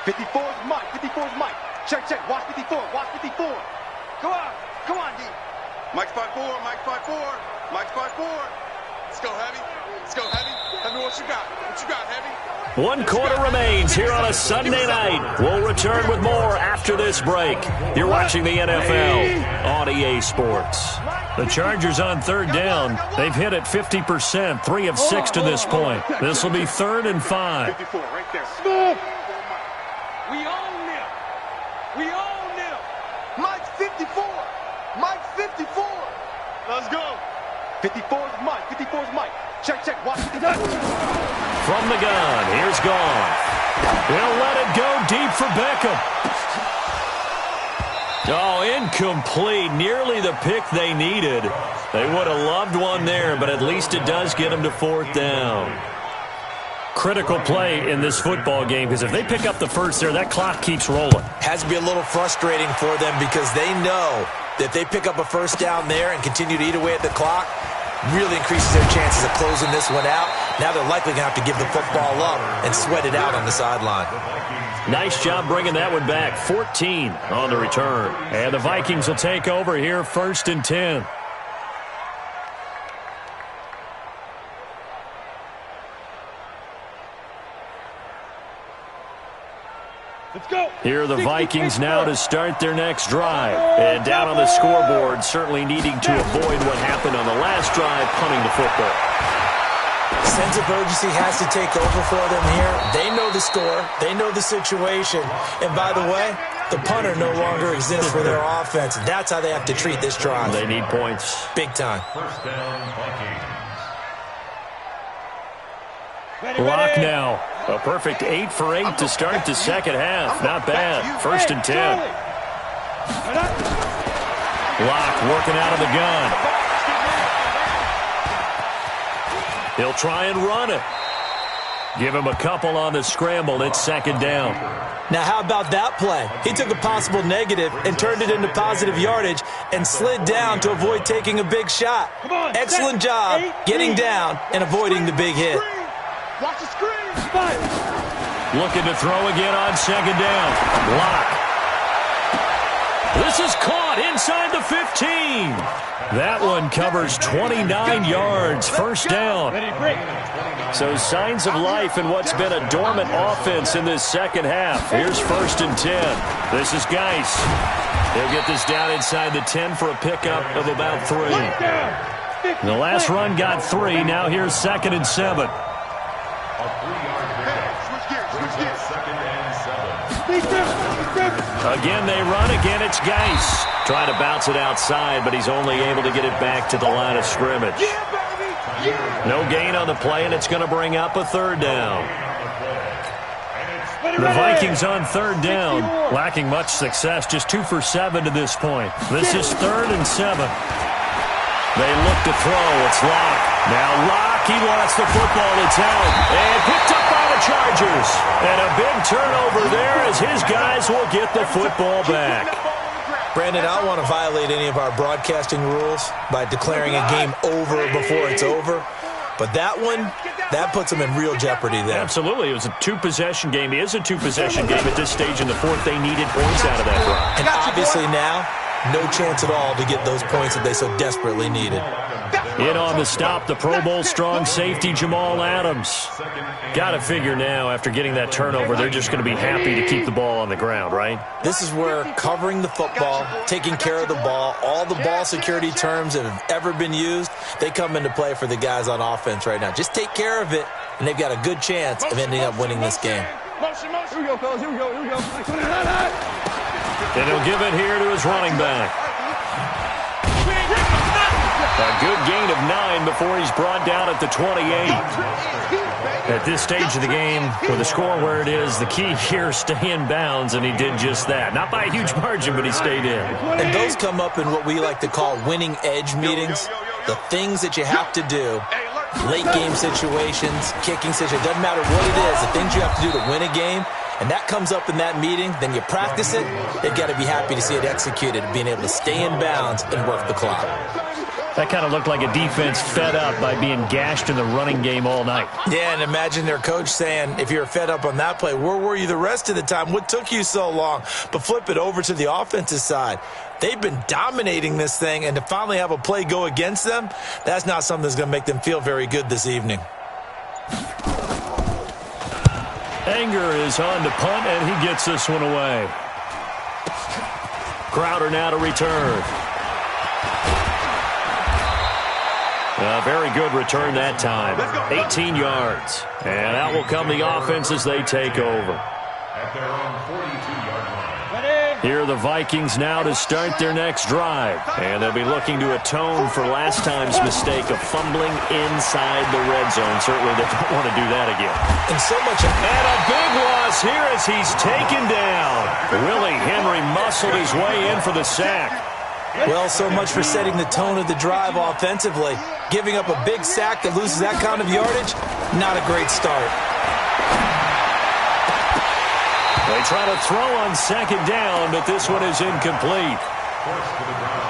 54 is Mike. 54 is Mike. Check. Watch 54. Watch 54. Come on, D. Mike's 5'4". Mike's 5'4". Mike's 5'4". Let's go, Heavy. Heavy, what you got? Heavy? 1 quarter remains here on a Sunday night. We'll return with more after this break. You're watching the NFL on EA Sports. The Chargers on third down. They've hit it 50%, 3 of 6 to this point. This will be 3rd and 5. 54 right there. Smooth. We own them. Mike's 54. Mike's 54. Let's go. 54 is Mike. 54 is Mike. Check. Watch 54. From the gun, here's Goff. He'll let it go deep for Beckham. Oh, incomplete. Nearly the pick they needed. They would have loved one there, but at least it does get them to 4th down. Critical play in this football game, because if they pick up the first there, that clock keeps rolling. Has to be a little frustrating for them, because they know that if they pick up a first down there and continue to eat away at the clock, really increases their chances of closing this one out. Now they're likely going to have to give the football up and sweat it out on the sideline. Nice job bringing that one back. 14 on the return. And the Vikings will take over here, 1st and 10. Let's go. Here are the Vikings now to start their next drive. And down on the scoreboard, certainly needing to avoid what happened on the last drive, punting the football. Sense of urgency has to take over for them here. They know the score. They know the situation. And by the way, the punter no longer exists for their offense. That's how they have to treat this drive. They need points. Big time. First down, Vikings. Lock now. A perfect 8 for 8 to start the second half. Not bad. 1st and 10. Lock working out of the gun. He'll try and run it. Give him a couple on the scramble. It's 2nd down. Now, how about that play? He took a possible negative and turned it into positive yardage and slid down to avoid taking a big shot. Excellent job getting down and avoiding the big hit. Watch the screen. Looking to throw again on 2nd down. Lock. This is caught inside the 15. That one covers 29 yards. 1st down. So signs of life in what's been a dormant offense in this second half. Here's 1st and 10. This is Geis. He'll get this down inside the 10 for a pickup of about 3. The last run got 3. Now here's 2nd and 7. Again, they run. Again, it's Geis. Trying to bounce it outside, but he's only able to get it back to the line of scrimmage. No gain on the play, and it's going to bring up a 3rd down. The Vikings on 3rd down, lacking much success, just 2 for 7 to this point. This is 3rd and 7. They look to throw. It's Lock. Now Lock, he wants the football. It's out. And picked up by the Chargers. And a big turnover there as his guys will get the football back. Brandon, I don't want to violate any of our broadcasting rules by declaring a game over before it's over. But that one, that puts them in real jeopardy there. Absolutely. It was a 2-possession game. It is a 2-possession game at this stage in the 4th. They needed points out of that drive. And obviously now, no chance at all to get those points that they so desperately needed. In on the stop, the Pro Bowl strong safety, Jamal Adams. Got to figure now, after getting that turnover, they're just going to be happy to keep the ball on the ground, right? This is where covering the football, taking care of the ball, all the ball security terms that have ever been used, they come into play for the guys on offense right now. Just take care of it, and they've got a good chance of ending up winning this game. Here we go, fellas. Here we go. Here we go. And he'll give it here to his running back. A good gain of 9 before he's brought down at the 28. At this stage of the game, with the score where it is, the key here, stay in bounds, and he did just that. Not by a huge margin, but he stayed in. And those come up in what we like to call winning edge meetings. The things that you have to do, late game situations, kicking situations, doesn't matter what it is, the things you have to do to win a game. And that comes up in that meeting, then you practice it, they've got to be happy to see it executed, being able to stay in bounds and work the clock. That kind of looked like a defense fed up by being gashed in the running game all night. Yeah, and imagine their coach saying, if you're fed up on that play, where were you the rest of the time? What took you so long? But flip it over to the offensive side. They've been dominating this thing, and to finally have a play go against them, that's not something that's going to make them feel very good this evening. Anger is on to punt, and he gets this one away. Crowder now to return. A very good return that time. 18 yards. And out will come the offense as they take over. At their own 42-yard line. Here are the Vikings now to start their next drive. And they'll be looking to atone for last time's mistake of fumbling inside the red zone. Certainly they don't want to do that again. And so much. And a big loss here as he's taken down. Willie Henry muscled his way in for the sack. Well, so much for setting the tone of the drive offensively. Giving up a big sack that loses that kind of yardage, not a great start. They try to throw on 2nd down, but this one is incomplete.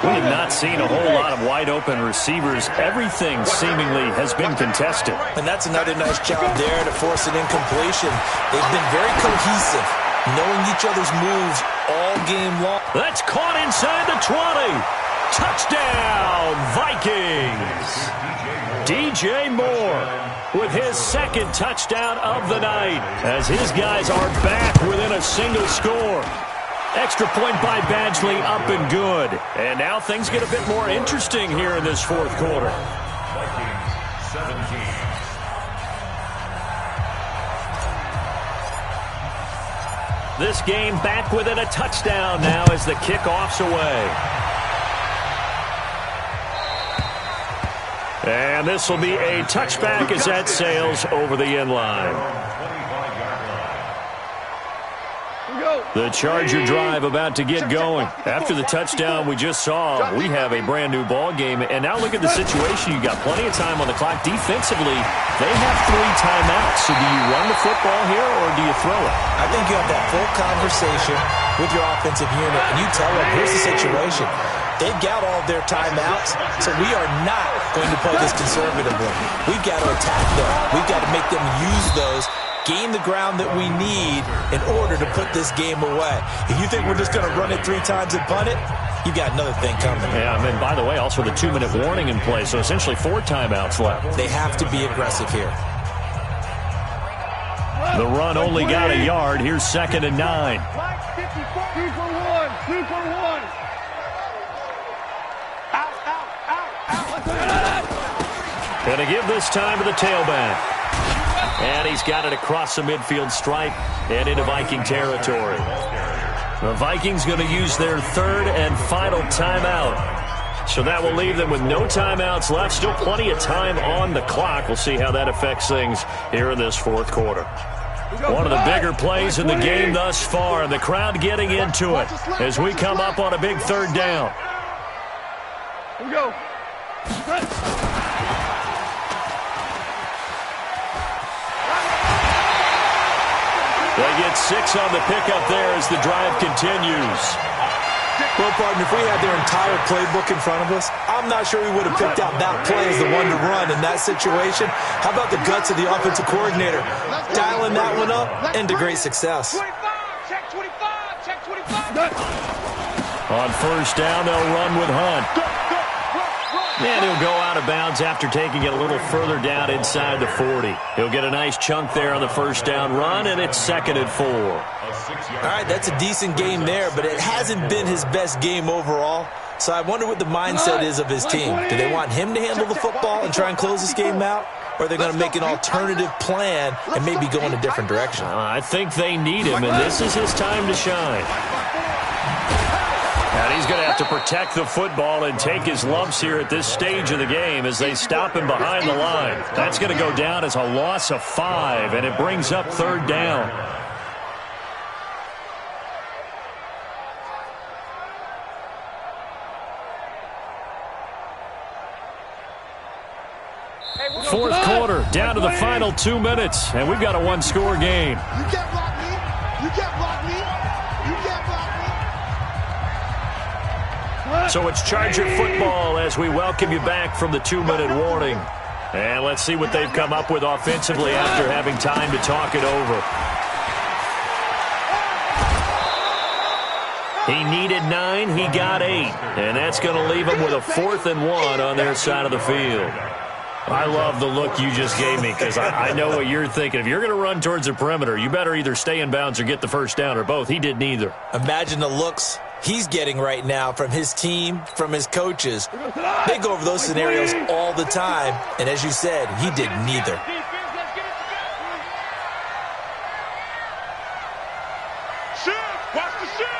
We have not seen a whole lot of wide-open receivers. Everything seemingly has been contested. And that's another nice job there to force an incompletion. They've been very cohesive, knowing each other's moves all game long. That's caught inside the 20. Touchdown, Vikings. DJ Moore with his second touchdown of the night as his guys are back within a single score. Extra point by Badgley, up and good. And now things get a bit more interesting here in this fourth quarter. Vikings 17. This game back within a touchdown now as the kickoff's away. And this will be a touchback as that sails over the end line. The Charger drive about to get going. After the touchdown we just saw, we have a brand new ball game. And now look at the situation. You've got plenty of time on the clock. Defensively, they have 3 timeouts. So do you run the football here or do you throw it? I think you have that full conversation with your offensive unit, and you tell them, here's the situation. They've got all their timeouts, so we are not going to play this conservatively. We've got to attack them. We've got to make them use those, gain the ground that we need in order to put this game away. If you think we're just going to run it 3 times and punt it, you've got another thing coming. Yeah, and by the way, also the 2-minute warning in play, so essentially 4 timeouts left. They have to be aggressive here. The run only got a yard. Here's 2nd and 9. 2 for 1. 2 for 1. Going to give this time to the tailback. And he's got it across the midfield stripe and into Viking territory. The Vikings going to use their 3rd and final timeout. So that will leave them with no timeouts left. Still plenty of time on the clock. We'll see how that affects things here in this fourth quarter. One of the bigger plays in the game thus far, and the crowd getting into it as we come up on a big 3rd down. Here we go. They get 6 on the pickup there as the drive continues. Well, partner, if we had their entire playbook in front of us, I'm not sure we would have picked out that play as the one to run in that situation. How about the guts of the offensive coordinator? Dialing that one up into great success. 25, check 25, check 25. On 1st down, they'll run with Hunt. And he'll go out of bounds after taking it a little further down inside the 40. He'll get a nice chunk there on the 1st down run, and it's 2nd and 4. All right, that's a decent game there, but it hasn't been his best game overall. So I wonder what the mindset is of his team. Do they want him to handle the football and try and close this game out? Or are they going to make an alternative plan and maybe go in a different direction? I think they need him, and this is his time to shine. And he's going to have to protect the football and take his lumps here at this stage of the game as they stop him behind the line. That's going to go down as a loss of 5, and it brings up 3rd down. Fourth quarter, down to the final 2 minutes, and we've got a 1-score game. You can't block me. You can't block me. You can't block me. So it's Charger football as we welcome you back from the 2-minute warning. And let's see what they've come up with offensively after having time to talk it over. He needed 9, he got 8. And that's going to leave him with a 4th and 1 on their side of the field. I love the look you just gave me because I know what you're thinking. If you're going to run towards the perimeter, you better either stay in bounds or get the 1st down, or both. He did neither. Imagine the looks he's getting right now from his team, from his coaches. They go over those scenarios all the time, and as you said, he did neither. Shift! Watch the shift!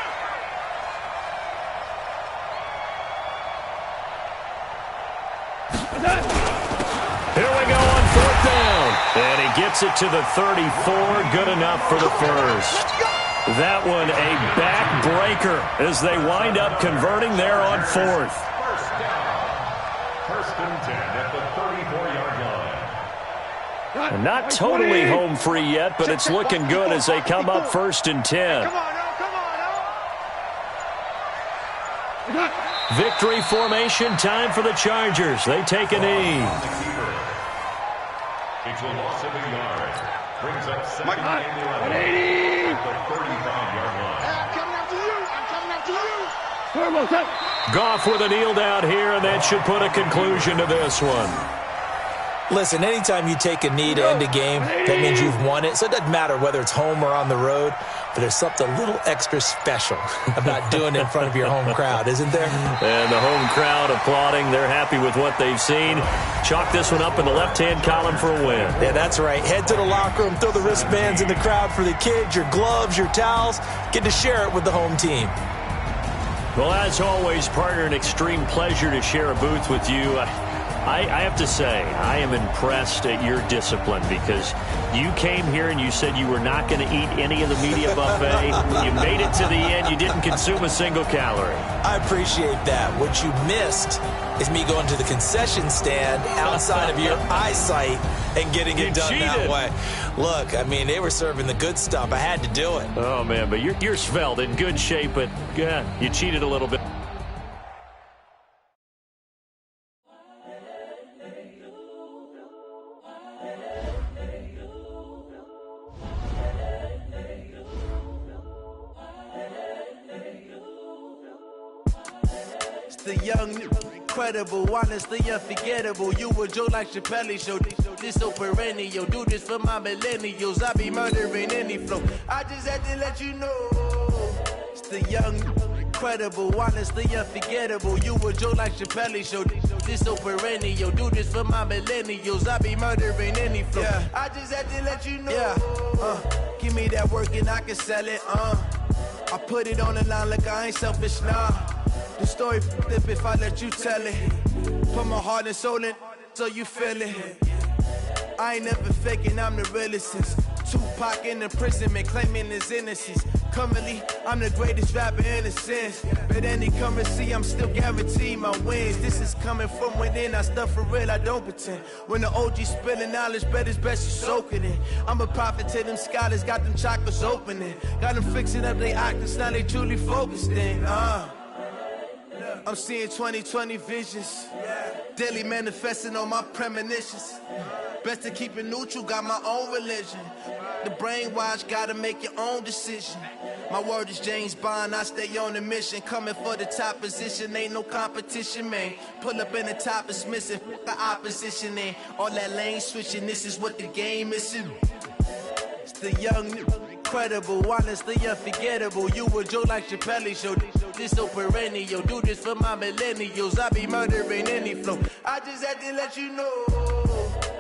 Here we go on 4th down. And he gets it to the 34. Good enough for the 1st. That one a backbreaker as they wind up converting there on 4th. 1st down. 1st and 10 at the 34-yard line. And not totally home free yet, but it's looking good as they come up 1st and 10. Come on, now, come on, now. Victory formation time for the Chargers. They take a knee. It's a loss of a yard. Brings up 2nd and 11 180. at the 35-yard line. I'm coming after you. I'm coming after you. Goff with a kneel down here, and that should put a conclusion to this one. Listen, anytime you take a knee to end a game, that means you've won it. So it doesn't matter whether it's home or on the road, but there's something a little extra special about doing it in front of your home crowd, isn't there? And the home crowd applauding. They're happy with what they've seen. Chalk this one up in the left-hand column for a win. Yeah, that's right. Head to the locker room, throw the wristbands in the crowd for the kids, your gloves, your towels. Get to share it with the home team. Well, as always, partner, an extreme pleasure to share a booth with you. I have to say, I am impressed at your discipline because you came here and you said you were not going to eat any of the media buffet. You made it to the end. You didn't consume a single calorie. I appreciate that. What you missed is me going to the concession stand outside of your eyesight and getting it done that way. Look, I mean, they were serving the good stuff. I had to do it. Oh, man, but you're svelte, in good shape, but you cheated a little bit. The young, incredible, honestly unforgettable. You a Joe like Chappelle show. This so perennial. Do this for my millennials. I be murdering any flow. I just had to let you know. It's the young, incredible, honestly unforgettable. You a Joe like Chappelle show. This so perennial. Do this for my millennials. I be murdering any flow. Yeah. I just had to let you know. Yeah. Give me that work and I can sell it. I put it on the line like I ain't selfish, nah. The story flip if I let you tell it. Put my heart and soul in so you feel it. I ain't never faking, I'm the realest since Tupac in imprisonment, claiming his innocence. Currently, I'm the greatest rapper in a sense. But any currency, I'm still guaranteed my wins. This is coming from within, I stuff for real, I don't pretend. When the OG spilling knowledge, bet it's best you soak it in. I'm a prophet to them scholars, got them chakras opening. Got them fixing up they octaves, now they truly focused in. I'm seeing 2020 visions. Daily manifesting on my premonitions. Best to keep it neutral, got my own religion. The brainwash, gotta make your own decision. My word is James Bond, I stay on the mission. Coming for the top position, ain't no competition, man. Pull up in the top is missing, the opposition in. All that lane switching, this is what the game is. It's the young, incredible, honestly unforgettable. You a Joe like Chappelle show. This so perennial. Do this for my millennials. I be murdering any flow. I just had to let you know.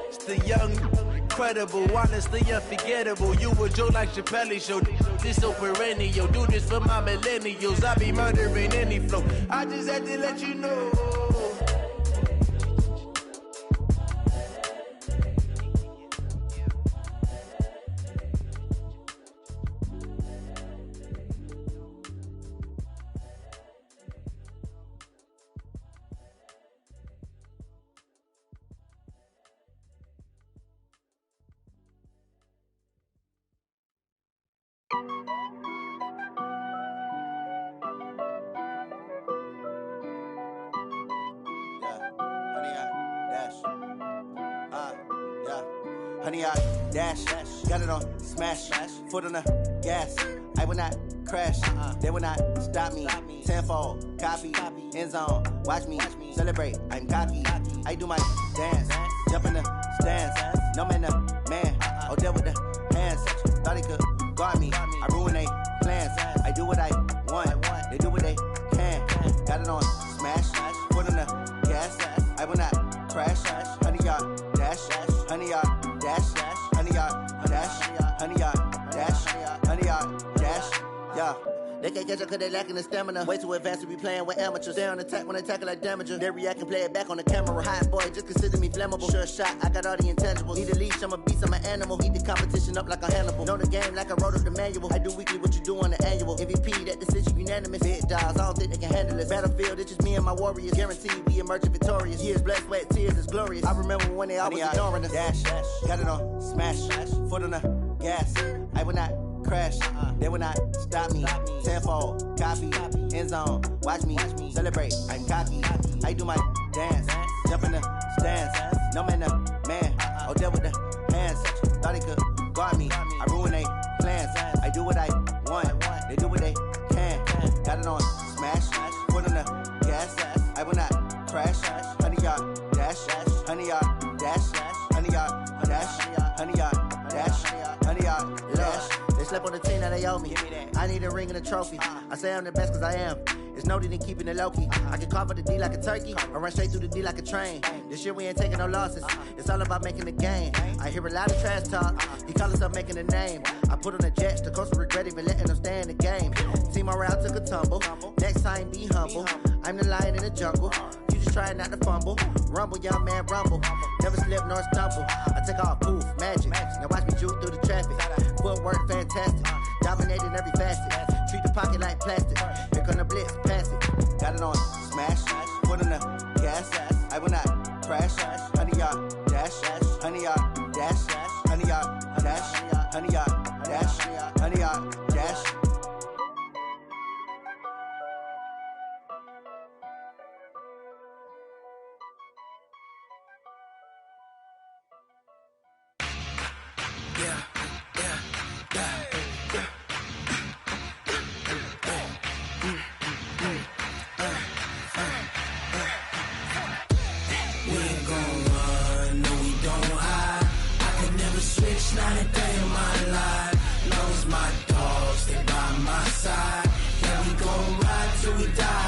It's the young, incredible, honestly unforgettable. You a Joe like Chappelle show. This so perennial. Do this for my millennials. I be murdering any flow. I just had to let you know. Honey, I dash, got it on smash, foot on the gas. I will not crash, they will not stop me. Tenfold, copy, end zone, watch me celebrate. I'm cocky, I do my dance, jump in the stands. No man, man, oh there with the hands. Thought he could guard me, I ruin they plans. I do what I want, they do what they can. Got it on smash, foot on the gas. I will not crash, honey, y'all dash, honey, y'all dash, honey, y'all dash, honey, y'all dash, honey, y'all dash, yeah. They can't catch up cause they lacking the stamina. Way too advanced to be playing with amateurs. Stay on attack when they tackle like damager. They react and play it back on the camera. Hot boy, just consider me flammable. Sure shot, I got all the intangibles. Need a leash, I'm a beast, I'm an animal. Eat the competition up like a Hannibal. Know the game like I wrote up the manual. I do weekly what you do on the annual. MVP, that decision unanimous. Big dogs, I don't think they can handle this. Battlefield, it's just me and my warriors. Guaranteed we emerge victorious. Years, blood, sweat, tears, is glorious. I remember when they always ignoring us. Dash, got it on smash, foot on the gas. I will not crash, they will not stop me. Tenfold, copy, end zone, watch me celebrate. I'm cocky, I do my dance, jump in the stands. No man, man, oh there with the hands. Thought he could guard me, I ruin they plans. I do what I want, they do what they can. Got it on smash, foot on the gas. I will not crash, honey, y'all dash, honey, y'all dash, slept on the team that they owe me. I need a ring and a trophy. I say I'm the best cause I am. It's noted in keeping it low-key. I can carve up the D like a turkey or run straight through the D like a train. This year we ain't taking no losses. It's all about making the game. I hear a lot of trash talk. He call himself making a name. I put on the Jets. The coach will regret even letting them stay in the game. Team morale took a tumble. Next time be humble. I'm the lion in the jungle. You just trying not to fumble. Rumble, young man, rumble. Never slip nor stumble. I take off, poof, magic. Now watch me juke through the traffic. Footwork fantastic. Dominating every facet. Treat the pocket like plastic. Here come the blitz, pass it. Got it on smash. Put on the gas. I will not crash. 100 yard dash. 100 yard dash. 100 yard dash. 100 yard dash. 100 yard dash. Not a day in my life. Long as my dogs stay by my side. Yeah, we gon' ride till we die.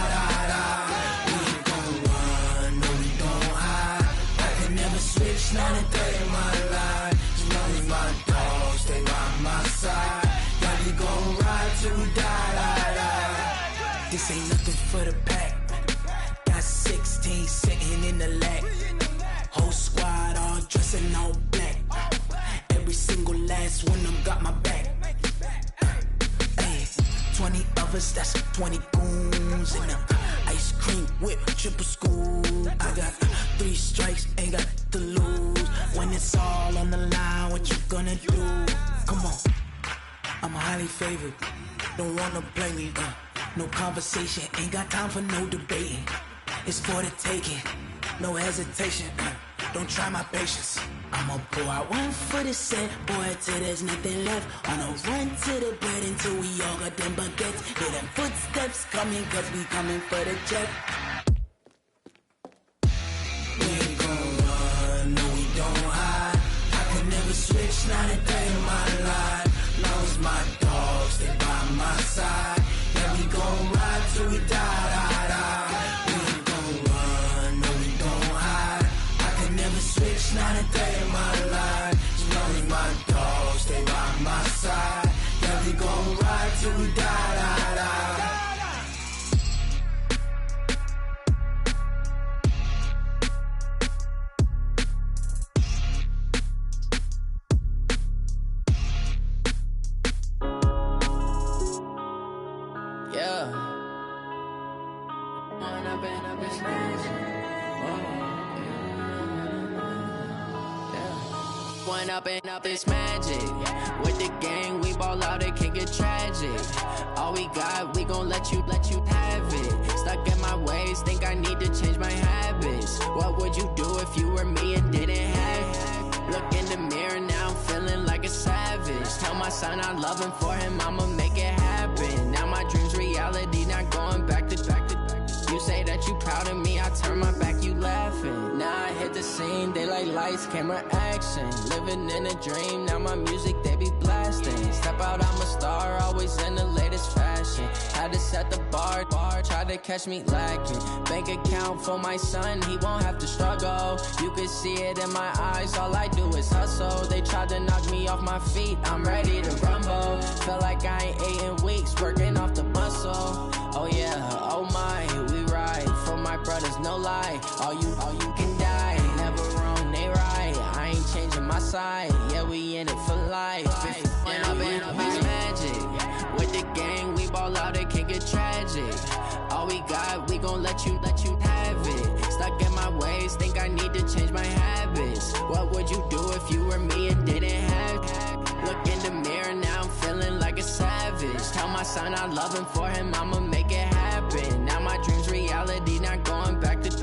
We ain't gon' run, no, we don't hide. I can never switch, not a day in my life. As long as my dogs stay by my side. Yeah, we gon' ride till we die. This ain't nothing for the pack. Got 16 sitting in the lap. Whole squad all dressing all black. Every single last one of them got my back. Ay, 20 of us, that's 20 goons. And the ice cream whip, triple scoop. I got 3 strikes, ain't got to lose. When it's all on the line, what you gonna do? Come on, I'm highly favored. Don't wanna play me, no conversation. Ain't got time for no debating. It's for the taking, no hesitation. Don't try my patience. I'ma pour out one for the set, boy, till there's nothing left. On a run to the bread until we all got them baguettes. Hear them footsteps coming, cause we coming for the jet. We ain't gon' run, no, we don't hide. I can never switch, not a day in my life. Long as my dogs stay by my side. Yeah, we gon' ride till we die. We ain't gon' run, no, we don't hide. I can never switch, not a day in my life. As long as my dogs stay by my side. Yeah, we gon' ride till we die. Up it's magic. With the gang, we ball out, it can get tragic. All we got, we gon' let you have it. Stuck in my ways, think I need to change my habits. What would you do if you were me and didn't have it? Look in the mirror now, I'm feeling like a savage. Tell my son I love him, for him I'ma make it happen. Now my dream's reality, not going back to. You say that you proud of me, I turn my back, you laughing. Now I hit the scene, they like lights, camera, action. Living in a dream, now my music, they be blasting. Step out, I'm a star, always in the latest fashion. Had to set the bar, try to catch me lacking. Bank account for my son, he won't have to struggle. You can see it in my eyes, all I do is hustle. They tried to knock me off my feet, I'm ready to rumble. Feel like I ain't ate in weeks, working off the muscle. Oh yeah, oh my, we ride for my brothers, no lie. All you can die, never wrong, they right. I ain't changing my side, yeah, we in it for life. And I've been magic. With the gang, we ball out, it can get tragic. All we got, we gon' let you have it. Stuck in my ways, think I need to change my habits. What would you do if you were me and didn't have it? Look in the mirror, now I'm feeling like a savage. Tell my son I love him, for him I'ma make it happen. Now my dream's reality, not going back to.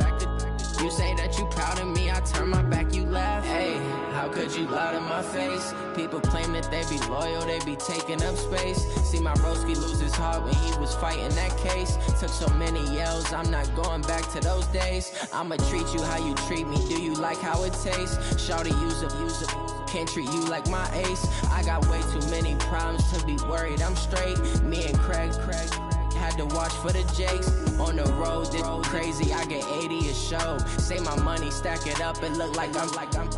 You say that you proud of me, I turn my back, you laugh. Hey, how could you lie to my face? People claim that they be loyal, they be taking up space. See my broski lose his heart when he was fighting that case. Took so many yells, I'm not going back to those days. I'ma treat you how you treat me, do you like how it tastes? Shawty, use it, can't treat you like my ace. I got way too many problems to be worried, I'm straight. Me and Craig had to watch for the Jakes. On the road, this crazy, I get 80 a show. Say my money, stack it up, it look like I'm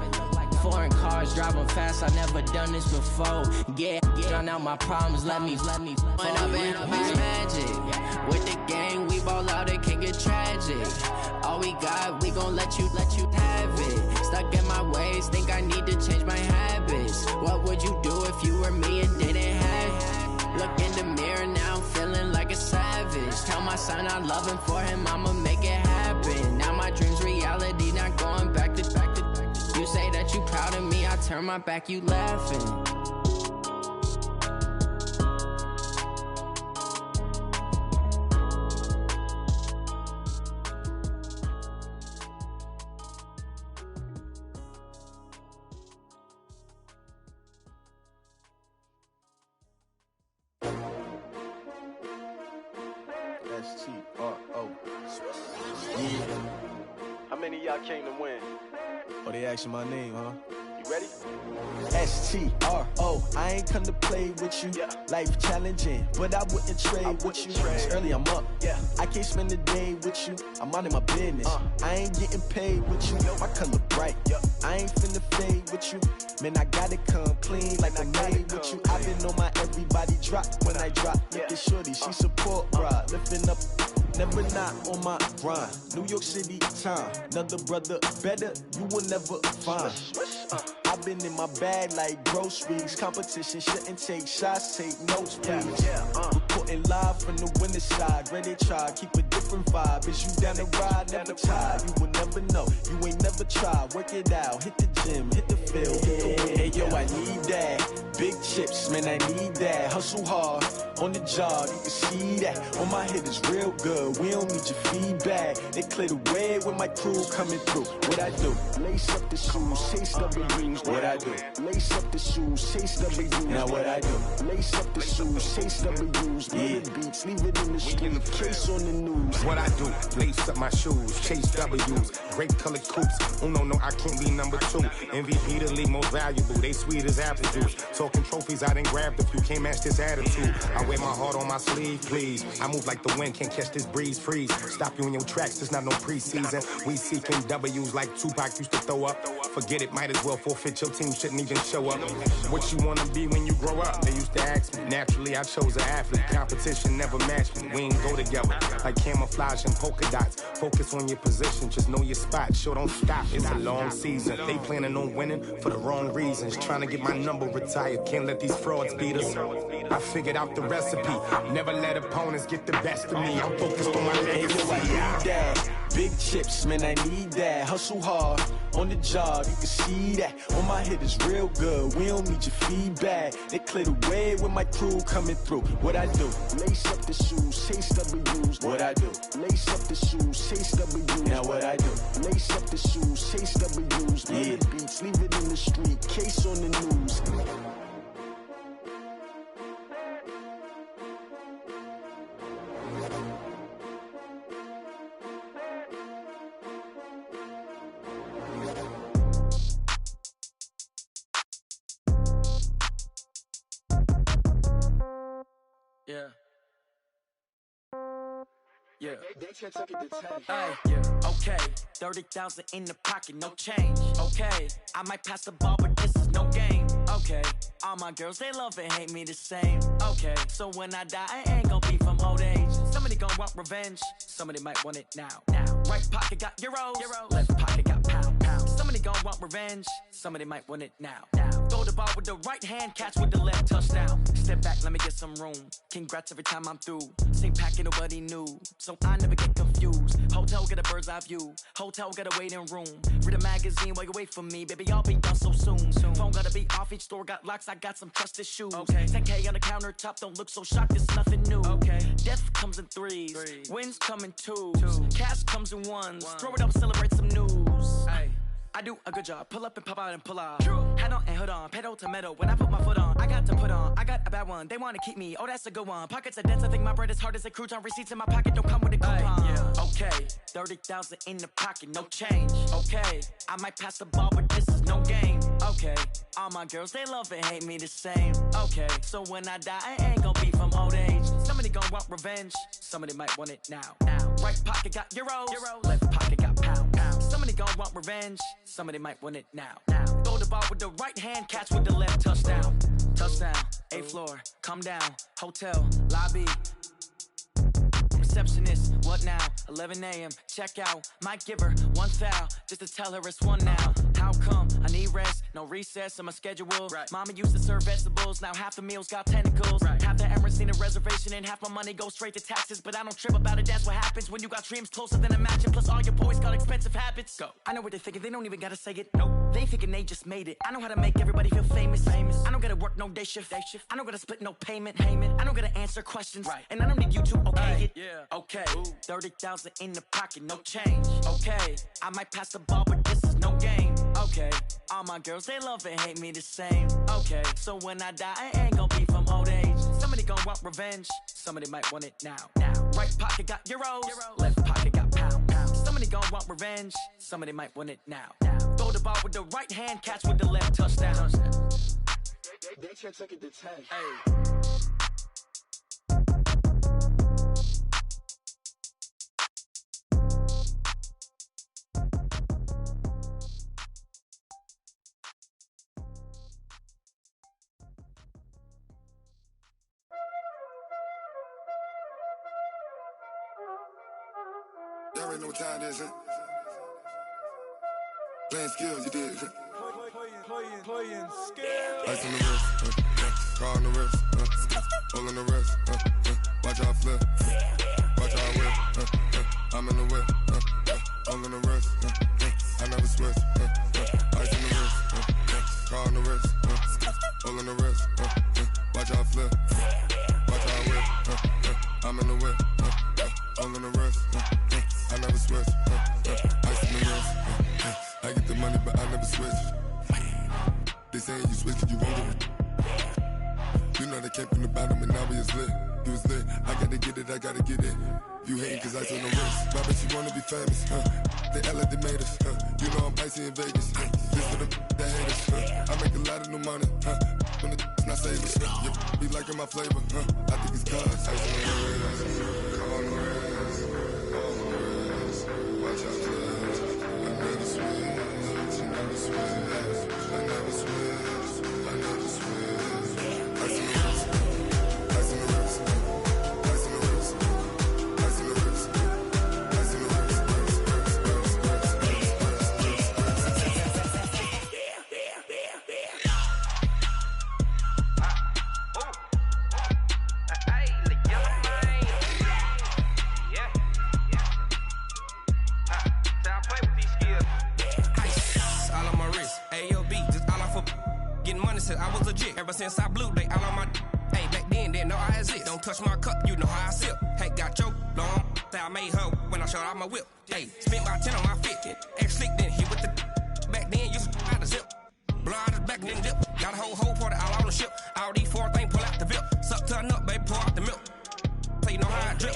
foreign cars, driving fast, I never done this before. Yeah, drown out my problems, let me When up in a bitch magic. With the gang, we ball out, it can get tragic. All we got, we gon' let you have it. Stuck in my ways, think I need to change my habits. What would you do if you were me and didn't have it? Look in the mirror now, I'm feeling like a savage. Tell my son I love him, for him I'ma make it happen. Now my dream's reality, not going back to. You say that you proud of me, I turn my back, you laughing. S-T-R-O. Yeah. How many of y'all came to win? Oh, they asking my name, huh? You ready? S-T-R-O. I ain't come to play with you. Yeah. Life challenging, but I wouldn't trade with you. It's early, I'm up. Yeah. I can't spend the day with you. I'm minding my business. I ain't getting paid with you. My color bright. I ain't finna fade with you. Man, I gotta come clean like I made with you. I've been on my everybody drop when I drop. Look at shorty, she support, bruh. Lifting up, never not on my grind. New York City time, another brother better, you will never find. I've been in my bag like groceries. Competition shouldn't take shots, take notes, please. Reporting live from the winter side. Ready to try, keep a different vibe. Is you down the ride, never tired. You will never know, you ain't never tried. Work it out, hit the gym, hit the field, hit the wind. Hey yo, I need that. Big chips, man, I need that. Hustle hard, on the job, you can see that. On my head is real good, we don't need your feedback. They clear the way when my crew coming through. What I do? Lace up the shoes, chase W's. What I do? Lace up the shoes, chase W's. Now what I do? Lace up the shoes, chase W's. Yeah. Beats, leave it in the street, case on the news. What I do? Lace up my shoes, chase W's. Great colored coops. Oh no, I can't be number 2. MVP the league most valuable. They sweet as apple juice. Talking trophies, I done grabbed a few. Can't match this attitude. I wear my heart on my sleeve, please. I move like the wind, can't catch this breeze. Freeze. Stop you in your tracks, there's not no preseason. We seeking W's like Tupac used to throw up. Forget it, might as well forfeit. Your team shouldn't even show up. What you wanna be when you grow up? They used to ask me. Naturally, I chose an athlete. Competition never matched me. We ain't go together like camouflage and polka dots. Focus on your position, just know your spot. Sure, don't stop. It's a long season. They planning on winning for the wrong reasons. Trying to get my number retired. Can't let these frauds beat us. I figured out the recipe. Never let opponents get the best of me. I'm focused on my legacy. I need that. Big chips, man, I need that. Hustle hard, on the job, you can see that. On my head is real good, we don't need your feedback. They clear the way when my crew coming through. What I do? Lace up the shoes, chase W's. What I do? Lace up the shoes, chase W's. Now what I do? Lace up the shoes, chase W's. Yeah. Beats, leave it in the street, case on the news. Yeah. Yeah. Hey, yeah. Okay. 30,000 in the pocket, no change. Okay. I might pass the ball, but this is no game. Okay. All my girls, they love and hate me the same. Okay. So when I die, I ain't gonna be from old age. Somebody gonna want revenge. Somebody might want it now. Right pocket got euros. Left pocket got pounds. Somebody gonna want revenge. Somebody might want it now. Throw the ball with the right hand, catch with the left, touchdown. Step back, let me get some room. Congrats every time I'm through. Same packet, nobody knew, so I never get confused. Hotel get a bird's eye view. Hotel get a waiting room. Read a magazine while you wait for me, baby. I'll be done so soon. Phone gotta be off, each store got locks. I got some trusted shoes. Okay. 10K on the countertop, don't look so shocked. It's nothing new. Okay. Death comes in threes. Wins come in twos. Cash comes in ones. Throw it up, celebrate some news. Hey. I do a good job. Pull up and pop out and pull out. Head on and hood on, pedal to metal. When I put my foot on, I got to put on. I got a bad one. They want to keep me. Oh, that's a good one. Pockets are dense. I think my bread is hard as a crouton. Receipts in my pocket don't come with a coupon. Yeah. Okay, 30,000 in the pocket, no change. Okay, I might pass the ball, but this is no game. Okay, all my girls, they love and hate me the same. Okay, so when I die, I ain't gonna be from old age. Somebody gon' want revenge. Somebody might want it now. Right pocket got euros. Left pocket got pound. Somebody gon' want revenge. Somebody might want it now. Throw the ball with the right hand, catch with the left. Touchdown. Touchdown. 8th floor. Come down. Hotel. Lobby. Receptionist, what now? 11 a.m. Check out. Might give her one foul just to tell her it's one now. How come? I need rest, no recess in my schedule. Right. Mama used to serve vegetables, now half the meals got tentacles. Right. Half the Emirates need a reservation and half my money goes straight to taxes. But I don't trip about it, that's what happens when you got dreams closer than a match. And plus all your boys got expensive habits. Go. I know what they're thinking, they don't even gotta say it. Nope. They thinking they just made it. I know how to make everybody feel famous. I don't gotta work no day shift. I don't gotta split no payment. I don't gotta answer questions. Right. And I don't need you to okay it. Yeah. Okay, 30,000 in the pocket, no change. Okay, I might pass the ball, but this is no game. Okay, all my girls, they love and hate me the same. Okay, so when I die, I ain't gonna be from old age. Somebody gon' want revenge. Somebody might want it now. Right pocket got euros. Left pocket got pound. Somebody gon' want revenge. Somebody might want it now. Throw the ball with the right hand, catch with the left. Touchdown. They can't take it to 10. Hey. Y'all already know what time it is, huh? Playing skills, you did. Playing skills. Ice on the wrist, car on the wrist, hole in the wrist, watch out flip, watch out whip, I'm in the whip, hole in the wrist, I never switch, ice on the wrist, car on the wrist, hole in the wrist, watch out flip, watch out whip, I'm in the whip, hole in the wrist, I never switch, ice in the wrist, I get the money but I never switch. They saying you switch 'cause you won't get it. You know they came from the bottom and now we is lit. You was lit, I gotta get it, I gotta get it. You hating 'cause I told no wrist. My bitch, you wanna be famous, They act like they made us, You know I'm icy in Vegas, This for the that hate us, I make a lot of new money, When the not saving, You be liking my flavor, I think it's cause ice on the wrist, car on the wrist, all the wrist. Watch out, cuz I never switch, I never switch, I never switch, I never switch. Ice in the wrist, ice in the wrist, ice in the wrist, ice in the wrist, ice in the wrist, I was legit ever since I blew they all on my hey back then didn't know I exist. Don't touch my cup, you know how I sip. Hey, got your long I made her when I showed out my whip. Hey, spent about 10 on my fit. Ex slick then hit with the back then used to out the zip. Blow out his back then dip. Got a whole party all on the ship. All these 4 things pull out the VIP. Suck turn up, baby, pour out the milk. Play know how I drip.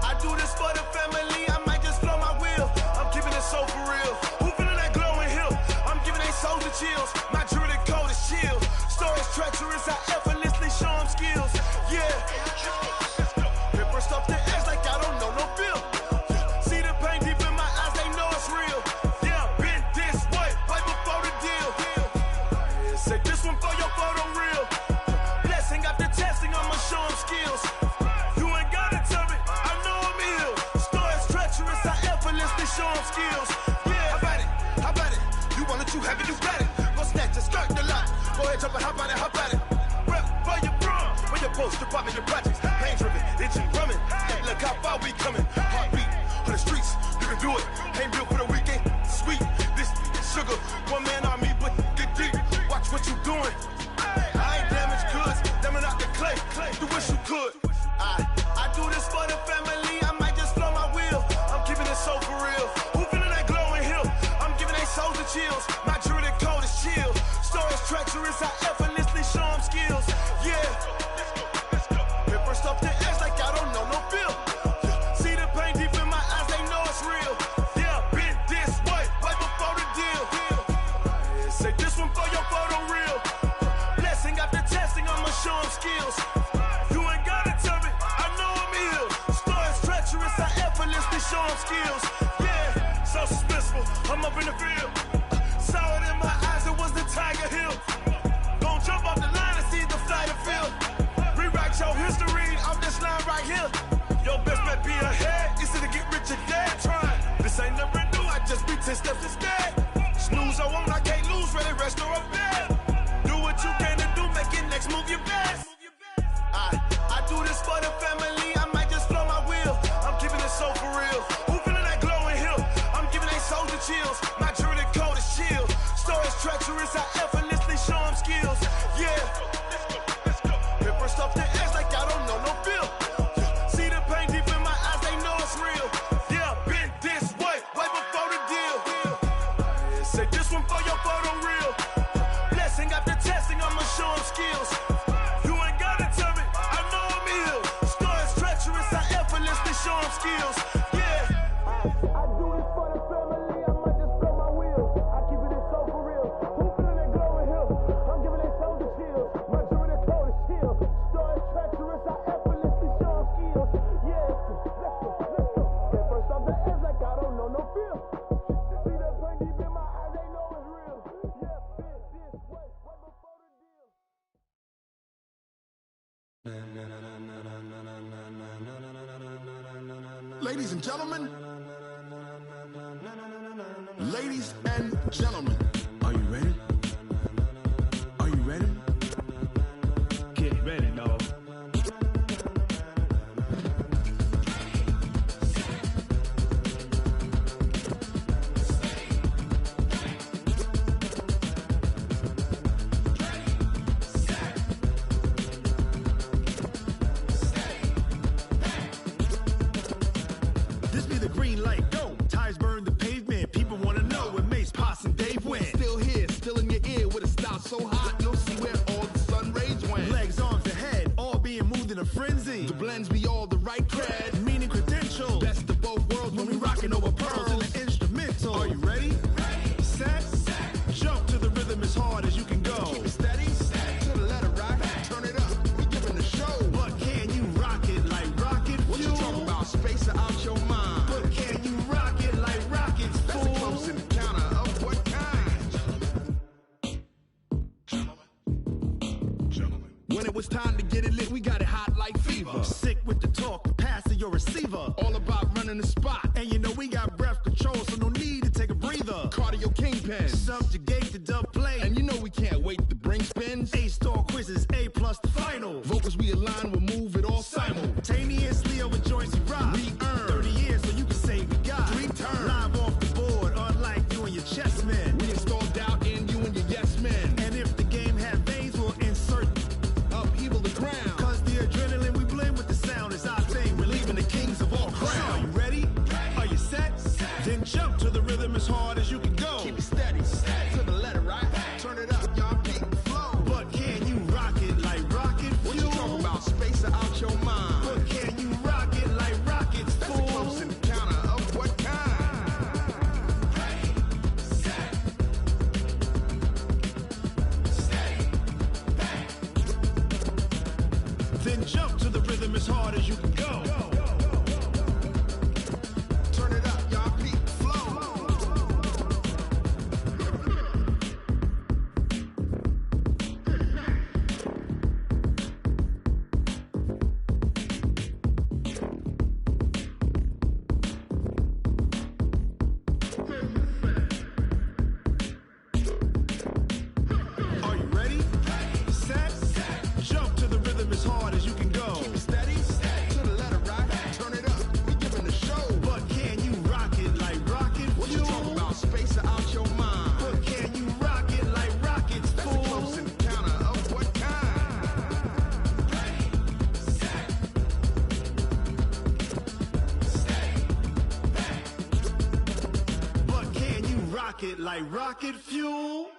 I do this for the family. I'm chills. My jewelry code is chill. Stories treacherous, I effortlessly show them skills. Yeah. Paper stuff the edge like I don't know no feel. See the pain deep in my eyes, they know it's real. Yeah, been this way, right before the deal. Say this one for your photo real. Blessing after testing, I'ma show them skills. You ain't gotta tell me, I know I'm ill. Stories treacherous, I effortlessly show them skills. Yeah, how about it? You want it, you have it, you got it. Go snatch it, skirt the lot. Go ahead, jump it, how about it? Rep for your bro, for your post, department, your projects. Pain driven, itchy, rumming. Look how far we coming. Heartbeat on the streets, you can do it. Ain't built for the weekend, sweet. This sugar, one man army, but get deep. Watch what you doing. I ain't damaged goods, damn it out the clay. You wish you could. I do this for the family. I might just blow my wheel. I'm keeping it so for real. Who feeling that glowing hill? I'm giving they souls the chills. My jewelry code is chill. Stories treacherous, I effortlessly show them skills. Yeah. Paper stuff the edge like I don't know no feel. See the pain deep in my eyes, they know it's real. Yeah, been this way, right before the deal. Say this one for your photo real. Blessing after testing, I'ma show them skills. You ain't gotta tell me, I know I'm ill. Stories treacherous, I effortlessly show them skills. Yeah, so suspenseful, I'm up in the field. Saw it in my eyes, it was the Tiger Hill. Gon' jump off the line and see the flight of field. Rewrite your history off this line right here. Your best bet be ahead, easy to get rich or dead trying. This ain't never new, I just be 10 steps instead. Snooze I won't, I can't lose, ready, rest or a bed. Do what you can to do, make it next move your best. I do this for the family, I might just blow my wheel. I'm keeping it so for real. Who feeling that glowing hill? I'm giving they souls the chills. My jewelry code is chill. Stories treacherous, I effortlessly show them skills. Yeah. Paper stuff the edge like I don't know no feel. See the pain deep in my eyes, they know it's real. Yeah, been this way, right before the deal. Say this one for your photo real. Blessing after testing, I'ma show them skills. You ain't gotta tell me, I know I'm ill. Stories treacherous, I effortlessly show them skills. Yeah. I do this for the family, I might just blow my wheel. I keep it so for real. Who feeling that glowing hill? I'm giving they souls the chills. My jewelry code is chill. Stories treacherous, I effortlessly show them skills. Yeah, let's go. Get first off the edge like I don't know no feel. See that pain deep in my eyes, they know it's real. Yeah, been this way, right before the deal. Ladies and gentlemen, ladies and gentlemen, are you ready? Are you ready? Get ready, dog. This be the green light, go. Tires burn the pavement. People wanna know where Mace, Poss, and Dave went. Still here, still in your ear with a style so hot, you'll see where all the sun rays went. Legs, arms, and head, all being moved in a frenzy. The blends be all the right cred, Meaning credentials. best of both worlds when we rockin' over pearls. in the instrumental. Are you ready? Set. Jump to the rhythm as hard as you can go. Keep it steady, to the letter right, turn it up, we giving the show. But can you rock it like rocket What you fuel? talking about, space or out your mind? But can you rock it like rockets, That's a fool? close encounter of what kind? When it was time to get it lit, we got it hot like fever. Sick with the talk, passing your receiver. All about running the spot, And you know we got breath control, so no need to take a breather. cardio kingpin. Subjugate the dub play. And you know we can't wait to bring spins. A-star quizzes, A+ the final. Vocals we align, we'll move it all Simultaneously over joints we rock. We earn 30 years so you can say we got 3 turns. Live off the board, unlike you and your chess men. We install doubt in you and your yes men. And if the game had veins, we'll insert Upheaval the ground. Cause the adrenaline we blend with the sound is our thing. We're leaving the kings of all crown. Are you ready? Are you set? Then jump to the rhythm as hard as you can go. Keep it steady, to the letter right, turn it up, y'all beat the flow. But can you rock it like rocket fuel? What you talking about, space or out your mind? But can you rock it like rockets, That's a fool? close encounter of what kind? as hard as you can go. Turn it up, y'all. Peak flow. Are you ready? Set. Jump to the rhythm as hard as you can go. Keep it steady. To the letter, right? Turn it up. We giving the show. But can you rock it like rocket fuel? What you talking about? Space out your mind. But can you rock it like rockets, fool? That's a close encounter of what kind? Ready, set, stay back. But can you rock it like rocket fuel?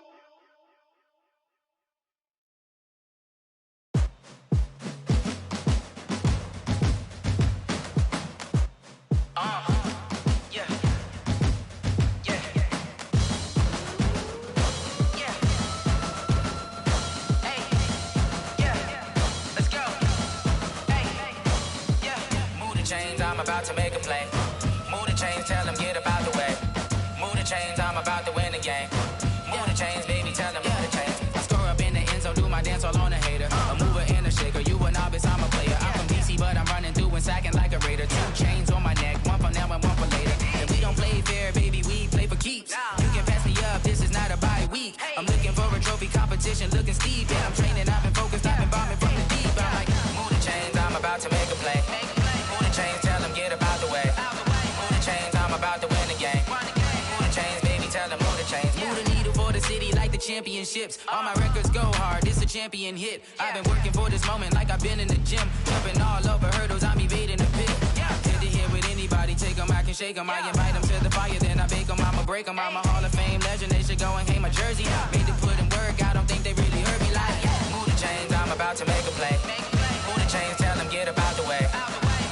I'm about to make a play. Move the chains, tell them get up out the way. Move the chains, I'm about to win the game. Move the chains, baby, tell them move the chains. I score up in the end zone, do my dance all on a hater. A mover and a shaker, you a novice, I'm a player. I'm from DC, but I'm running through and sacking like a raider. 2 chains on my neck, one for now and one for later. And we don't play fair, baby, we play for keeps. You can pass me up, this is not a bye week. I'm looking for a trophy competition, looking steep. Yeah, I'm training, I've been focused, I've been bombing from the deep. I'm like, move the chains, I'm about to make a play. Move the chains, tell them get up out the way. Move the chains, I'm about to win the game. Move the chains, baby, tell them move the chains. Move the needle for the city like the championships. All my records go hard, this a champion hit. I've been working for this moment like I've been in the gym. Jumping all over hurdles, I'm evading the pit. Head to head with anybody, take them, I can shake them. I invite them to the fire, then I bake them, I'ma break them. I'm a Hall of Fame legend, they should go and hang my jersey. Made to put in work, I don't think they really heard me like, move the chains, I'm about to make a play. Move the chains, tell them get up out the way.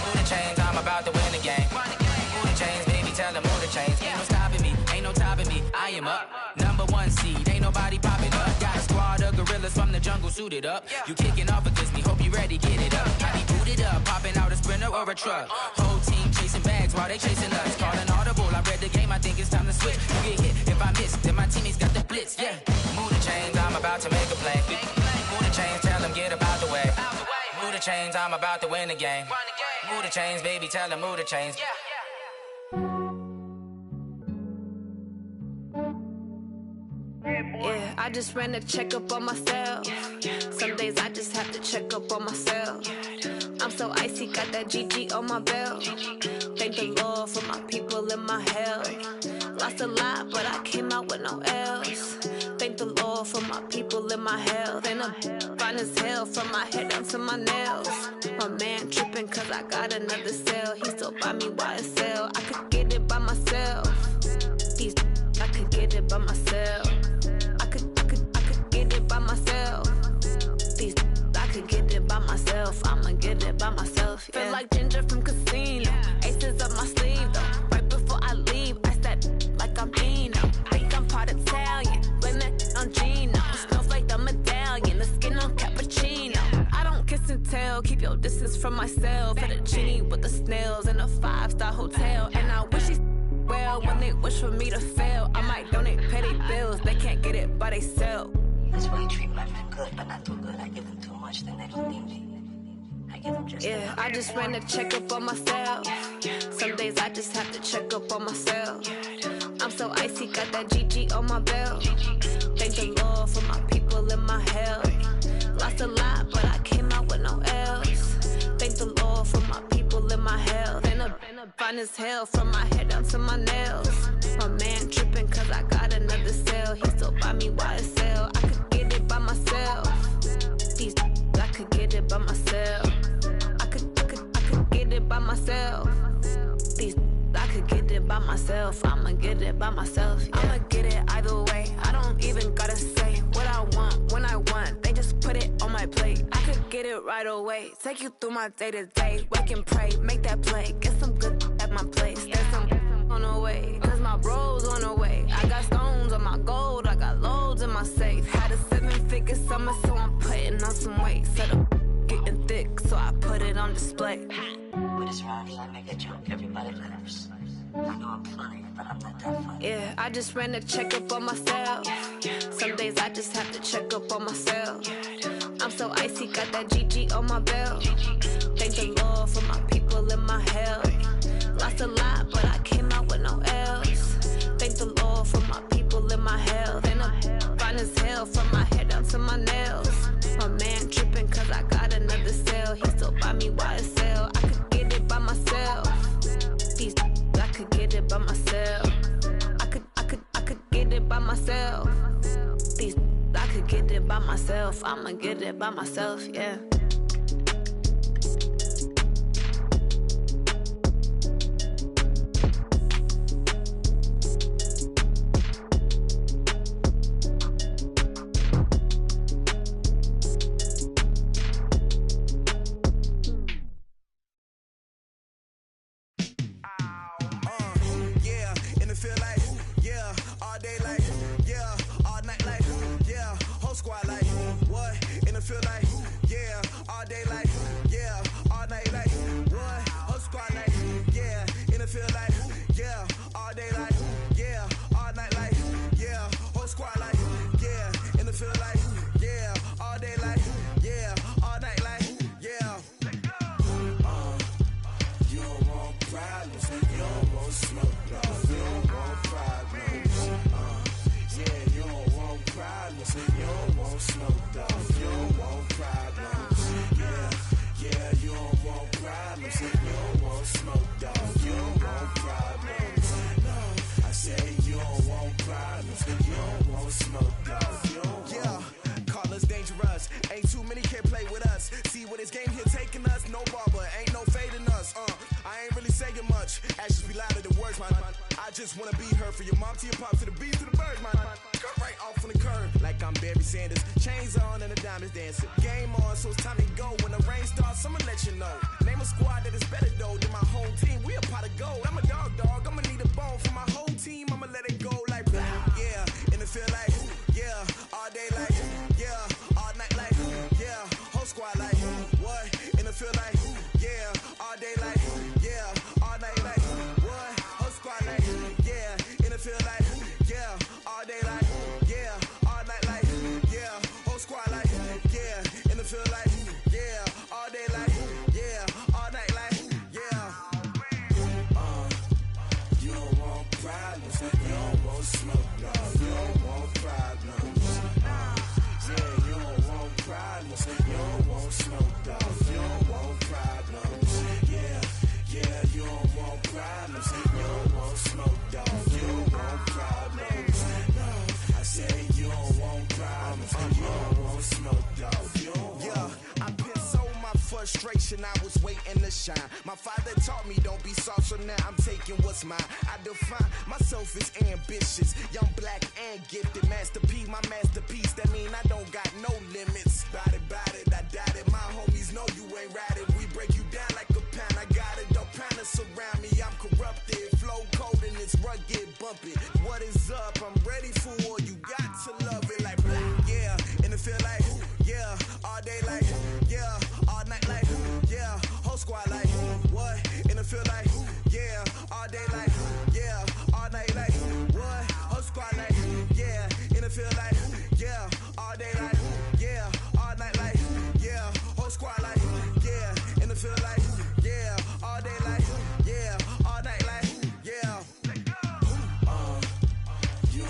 Move the chains, I'm about to win the game. Move the chains, baby, tell them move the chains. Ain't no stopping me, ain't no topping me. I am up, #1 seed, ain't nobody popping up. Got a squad of gorillas from the jungle suited up. You kicking off against me, hope you ready, get it up. I be booted up, popping out a Sprinter or a truck. Whole team chasing bags while they chasing us. Calling audible, I read the game, I think it's time to switch. You get hit, if I miss, then my teammates got the blitz, yeah. Move the chains, I'm about to make a play. Move the chains, tell them get up out the way. Move the chains, I'm about to win the game. Move the chains, baby, tell them move the chains. Yeah, I just ran a checkup on myself. Some days I just have to check up on myself. I'm so icy, got that GG on my belt. Thank the Lord for my people in my health. Lost a lot, but I came out with no L's. Thank the Lord for my people in my health. And I'm fine as hell from my head down to my nails. My man tripping cause I got another cell. He still buy me YSL. I could get it by myself. These I could get it by myself. I could get it by myself. These I could get it by myself. I'ma get it by myself. Yeah. Feel like Ginger from Casino. Aces up my sleeve though. Right before I leave, I step like I'm Dino. Think I'm part Italian. Blame that on Gino. Smells like the medallion. The skin on cappuccino. I don't kiss and tell. Keep your distance from myself. At a genie with the snails in a 5-star hotel. And I wish he's well when they wish for me to fail. I might donate petty bills. They can't get it by themselves. That's why you treat my friend good, but not too good. I give them too much, then they don't need me. I give them just yeah, I just ran a checkup on myself. Some days I just have to check up on myself. I'm so icy, got that GG on my belt. Thank the Lord for my people in my health. Lost a lot, but I came out with no L's. Thank the Lord for my people in my health. And I'm fine as hell from my head down to my nails. My man tripping cause I got another cell. He still buy me YSL. I could get it by myself. These I could get it by myself. I could get it by myself. These I could get it by myself. I'ma get it by myself. Yeah. I'ma get it either way. I don't even gotta say what I want when I want. They just put it on my plate. I could get it right away. Take you through my day to day. Wake and pray, make that play. Get some good at my place. There's some on the way. Cause my bros on the way. I got stones on my gold. I got loads in my safe. Had a 7-figure summer, so I'm putting on some weight. Set up getting thick, so I put it on display. With this round here, I make a joke everybody laughs. I know I'm funny, but I'm not that funny. Yeah, I just ran a checkup on myself. Some days I just have to check up on myself. I'm so icy, got that GG on my belt. Thank the Lord for my people in my health. Lost a lot, but I came out with no else. Thank the Lord for my people in my health. And I'm fine as hell from my head down to my nails. My man tripping cause I got another cell. He still buy me YSL. I could get it by myself. These I could get it by myself. I could get it by myself. These I could get it by myself. I'ma get it by myself, yeah. I was waiting to shine. My father taught me don't be soft, so now I'm taking what's mine. I define myself as ambitious, young, black, and gifted. Master P, my masterpiece. That mean I don't got no limits. Bout it, I doubt it. My homies know you ain't ratted. We break you down like a pound. I got it, don't panic surround me. I'm corrupted, flow cold and it's rugged, bumping. What is up? I'm ready for war. You got to love it like black, yeah. And it feel like, yeah, all day like, yeah, all night like, yeah, whole squad like, what? And it feel like, yeah, all day like, yeah, all night like, what? Whole squad like, yeah, and it feel like, yeah, all day like, yeah, all night like, yeah, whole squad like, yeah, and it feel like, yeah, all day like, yeah, all night like, yeah. You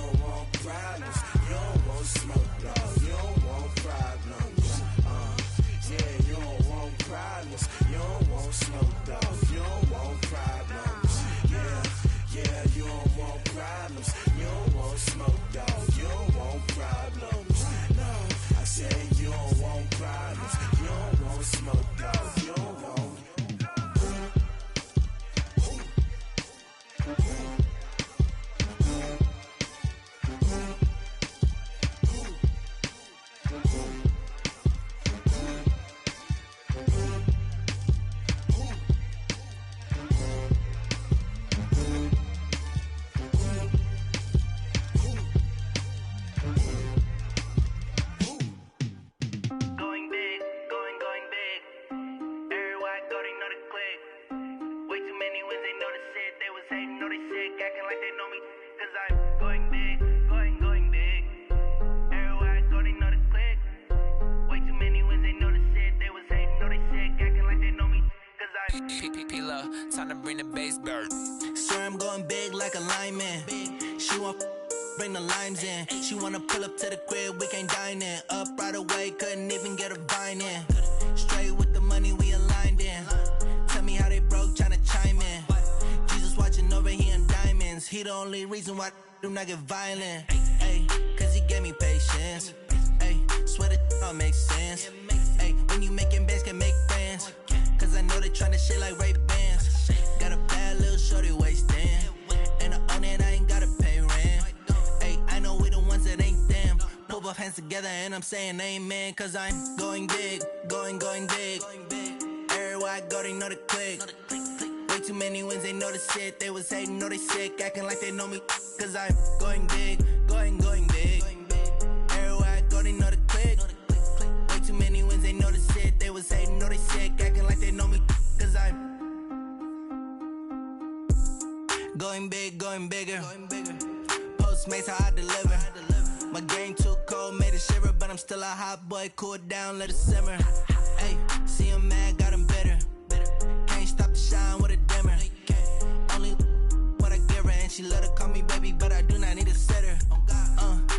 bird. Swear I'm going big like a lineman. She want bring the limes in. She wanna pull up to the crib, we can't dine in. Up right away, couldn't even get a vine in. Straight with the money we aligned in. Tell me how they broke, tryna chime in. Jesus watching over here in diamonds. He the only reason why I do not get violent. Ay, cause he gave me patience. Ay, swear that all makes sense. Ay, when you making bands, can make friends. Cause I know they tryna shit like Ray-Bans. Got a bad little shorty wasting. And I own it, I ain't gotta pay rent. Ay, I know we the ones that ain't them. Pull both hands together and I'm saying amen. Cause I'm going big, going big. Everywhere I go, they know the click. Way too many wins, they know the shit. They was hating, know they sick, acting like they know me. Cause I'm going big, going big. Everywhere I go, they know the click. Way too many wins, they know the shit. They was hating, know they sick, acting like they know me. Cause I'm going big, going bigger. Postmates how I deliver. My game too cold, made it shiver. But I'm still a hot boy, cool it down, let it simmer. Hey, see him mad, got him bitter. Can't stop the shine with a dimmer. Only what I give her, and she let her call me baby, but I do not need a sitter.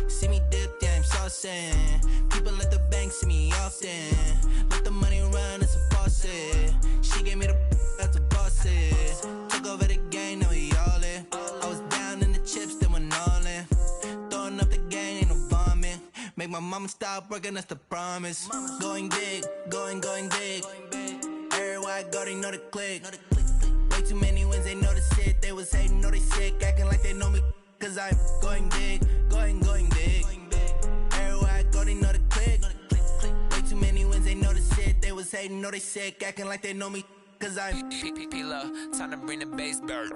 See me dip, yeah, I'm saucing. People at the bank see me often. Let the money run, it's a faucet. She gave me the that's a boss it. Took over the game, now we all in. I was down in the chips, then went all in. Throwing up the game, ain't no vomit. Make my mama stop working, that's the promise. Going big, going big. Everywhere I go, they know the click. Way too many wins, they know the shit. They was hating, know they sick, acting like they know me. Cause I'm going big, going big. Everywhere I go, they know the click. Way too many wins, they know the shit. They was hating, know they sick, acting like they know me. Cause I'm P-Love, time to bring the bass bird.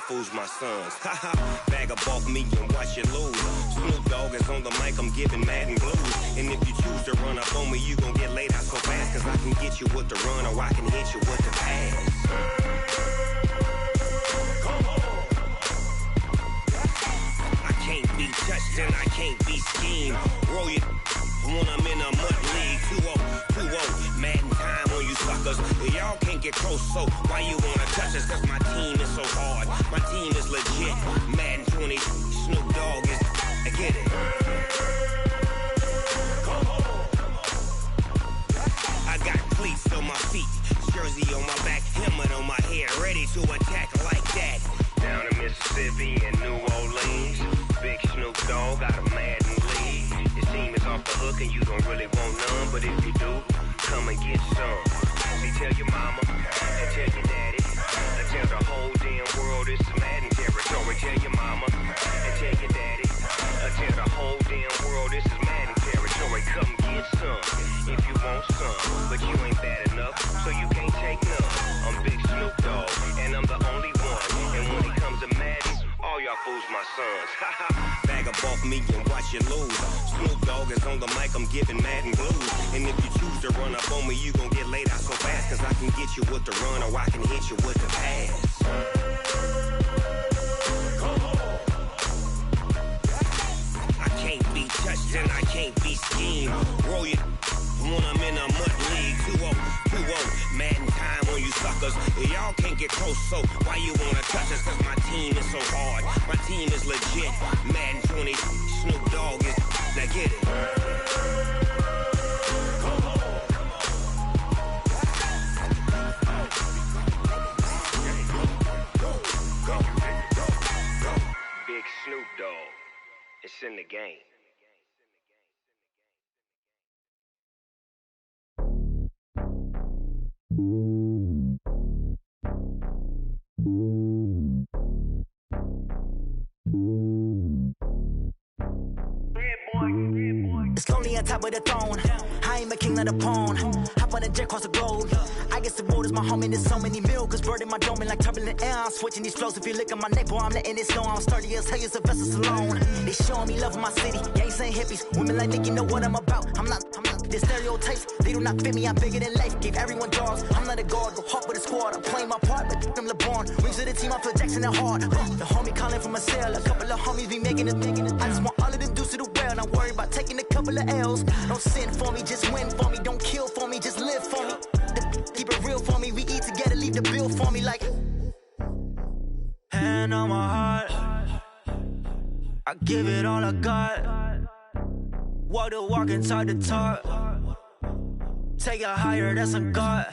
Fools my sons. Haha, bag up off me and watch you lose. Snoop Dogg is on the mic, I'm giving Madden blues. And if you choose to run up on me, you gon' get laid out so fast. Cause I can get you with the run or I can hit you with the pass. I can't be touched and I can't be schemed. Roll you when I'm in a mud league. 2-0, Madden time on you suckers. Y'all can't get close, so why you wanna touch us? Cause my team is so hard. My team is legit. Madden 20, Snoop Dogg is. I get it. I got cleats on my feet, jersey on my back, helmet on my head, ready to attack like that. Down in Mississippi and New Orleans, big Snoop Dogg got a Madden league. Your team is off the hook and you don't really want none, but if you do, come and get some. See, tell your mama and tell your daddy, and tell the whole damn world this is Madden territory. Tell your mama and tell your daddy, and tell the whole damn world this is Madden territory. Come get some if you want some, but you ain't bad enough, so you can't take none. I'm Big Snoop Dogg, and I'm the only one. And when it comes to Madden, all y'all fools my sons. Bag up off me and watch you lose. Snoop Dogg is on the mic, I'm giving Madden blues. And if you choose to run up on me, you gon' get laid out so fast. Cause I can get you with the run or I can hit you with the pass. can't be touched and I can't be schemed. Roll your when I'm in a mud league. 2-0, 2-0, Madden time on you suckers. Y'all can't get close, so why you wanna touch us? Cause my team is so hard, my team is legit. Madden 20, Snoop Dogg is, now get it. Big Snoop Dogg, it's in the game. It's lonely on top of the throne. I ain't a king of the pawn. Hop on a jet across the globe. I guess the road is my home and there's so many milkers burning my dome like turbulent air. I'm switching these flows. If you look at my neck, boy, I'm letting it snow. I'm sturdy as hell as a vessel alone. They showing me love in my city. Gangs ain't hippies. Women like Nicky know what I'm about. I'm not. The stereotypes, they do not fit me. I'm bigger than life. Gave everyone jobs. I'm not a guard. Go hard with a squad. I'm playing my part, but them LeBron. Rings to the team. I feel Jackson and hard. The homie calling from a cell. A couple of homies be making it. I just want all of them dudes to do well. Not worry about taking a couple of L's. Don't sin for me, just win for me. Don't kill for me, just live for me. Keep it real for me. We eat together, leave the bill for me like. Hand on my heart, I give it all I got. Walk the walk inside the talk. Take it higher, that's a God.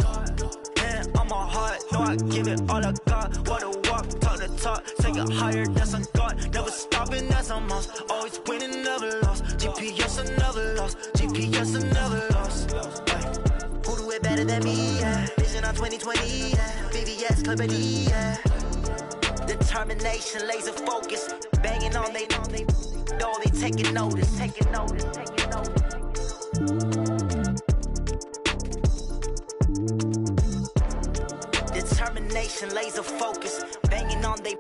Hand on my heart, no, I give it all I got. Walk the walk, talk the talk. Take it higher, that's a God. Never stopping, that's a must. Always winning, never lost. GPS, I never lost. GPS, I never lost. Who do it better than me? Yeah. Vision on 2020. Yeah. VVS, Clippity. Yeah. Determination, laser focus. Banging on they know they taking notice. Taking notice. Taking notice. Determination, laser focus. Banging on they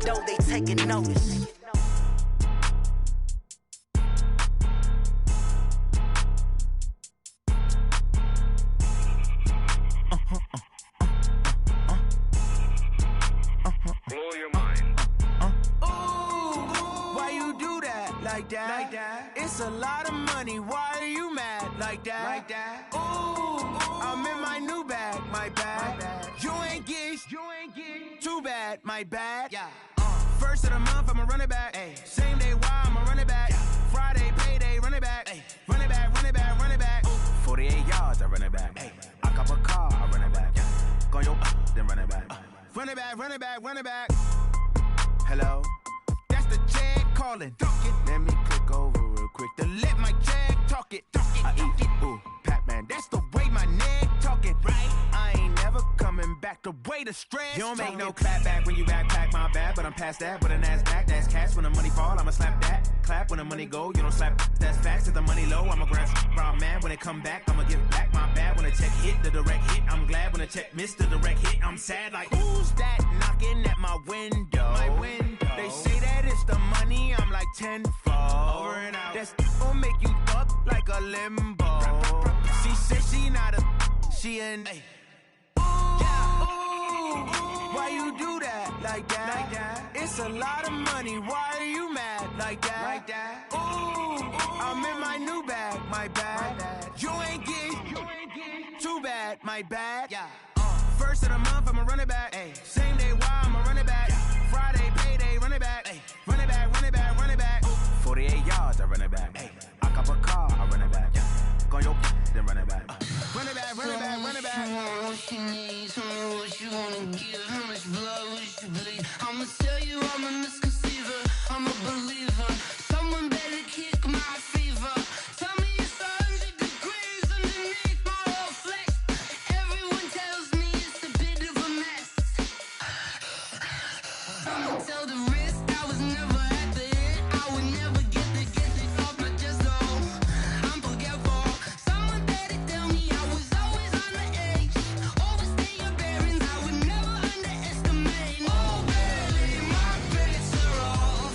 know they taking notice. Blow your mind. Why you do that? Like that? It's a lot of money. Why are you mad? Like that? Ooh, I'm in my new bag. My bad. You ain't get too bad. My bad. Yeah. First of the month, I'ma run it back. Ay. Same day, why I'ma run it back. Yeah. Friday, payday, run it back. Ay. Run it back, run it back, run it back. Ooh. 48 yards, I run it back. Ay. I cop a car, I run it back. Yeah. Go yo, then run it back. Run it back, run it back, run it back. Hello? That's the Jag calling. Let me click over real quick to let my Jag talk it. I eat it, ooh, Pac-Man. That's the way my neck talking. Right? I ain't never coming back the way the stress. You don't make no clap back when you backpack, my bad, but I'm past that. With a NASDAQ, that's cash. When the money fall, I'ma slap that. Clap when the money go, you don't slap. That's facts. If the money low, I'ma grab brown man. When it come back, I'ma give back my bad. When the check hit, the direct hit. I'm glad when the check missed the direct hit. I'm sad like, who's that knocking at my window? My window. They say that it's the money, I'm like tenfold. Over and out. That's gon' make you up like a limbo. She said she not a, she an. Why you do that? Like that? It's a lot of money. Why are you mad? Like that? Ooh, I'm in my new bag. My bad. You ain't get too bad. My bad. Yeah. First of the month, I'ma run it back. Ay. Same day, why I'ma run it back. Yeah. Friday, payday, run it back. Ay. Run it back, run it back, run it back. Ooh. 48 yards, I run it back. Ay. I cop a car, I run it back. Yeah. Go yo, then run it back. Run it back, run it back, run it back. What you need, tell me what you wanna give. How much blood would you bleed? I'ma tell you I'm a misconceiver. I'm a believer. Someone better kick my fever. Tell me it's 100 degrees underneath my whole flesh. Everyone tells me it's a bit of a mess. I'ma tell the risk I was never at the hit. I would never get it off my chest though. I'm forgetful. Someone better tell me I was always on the edge. Overstay your bearings, I would never underestimate. Oh baby, my bets are off.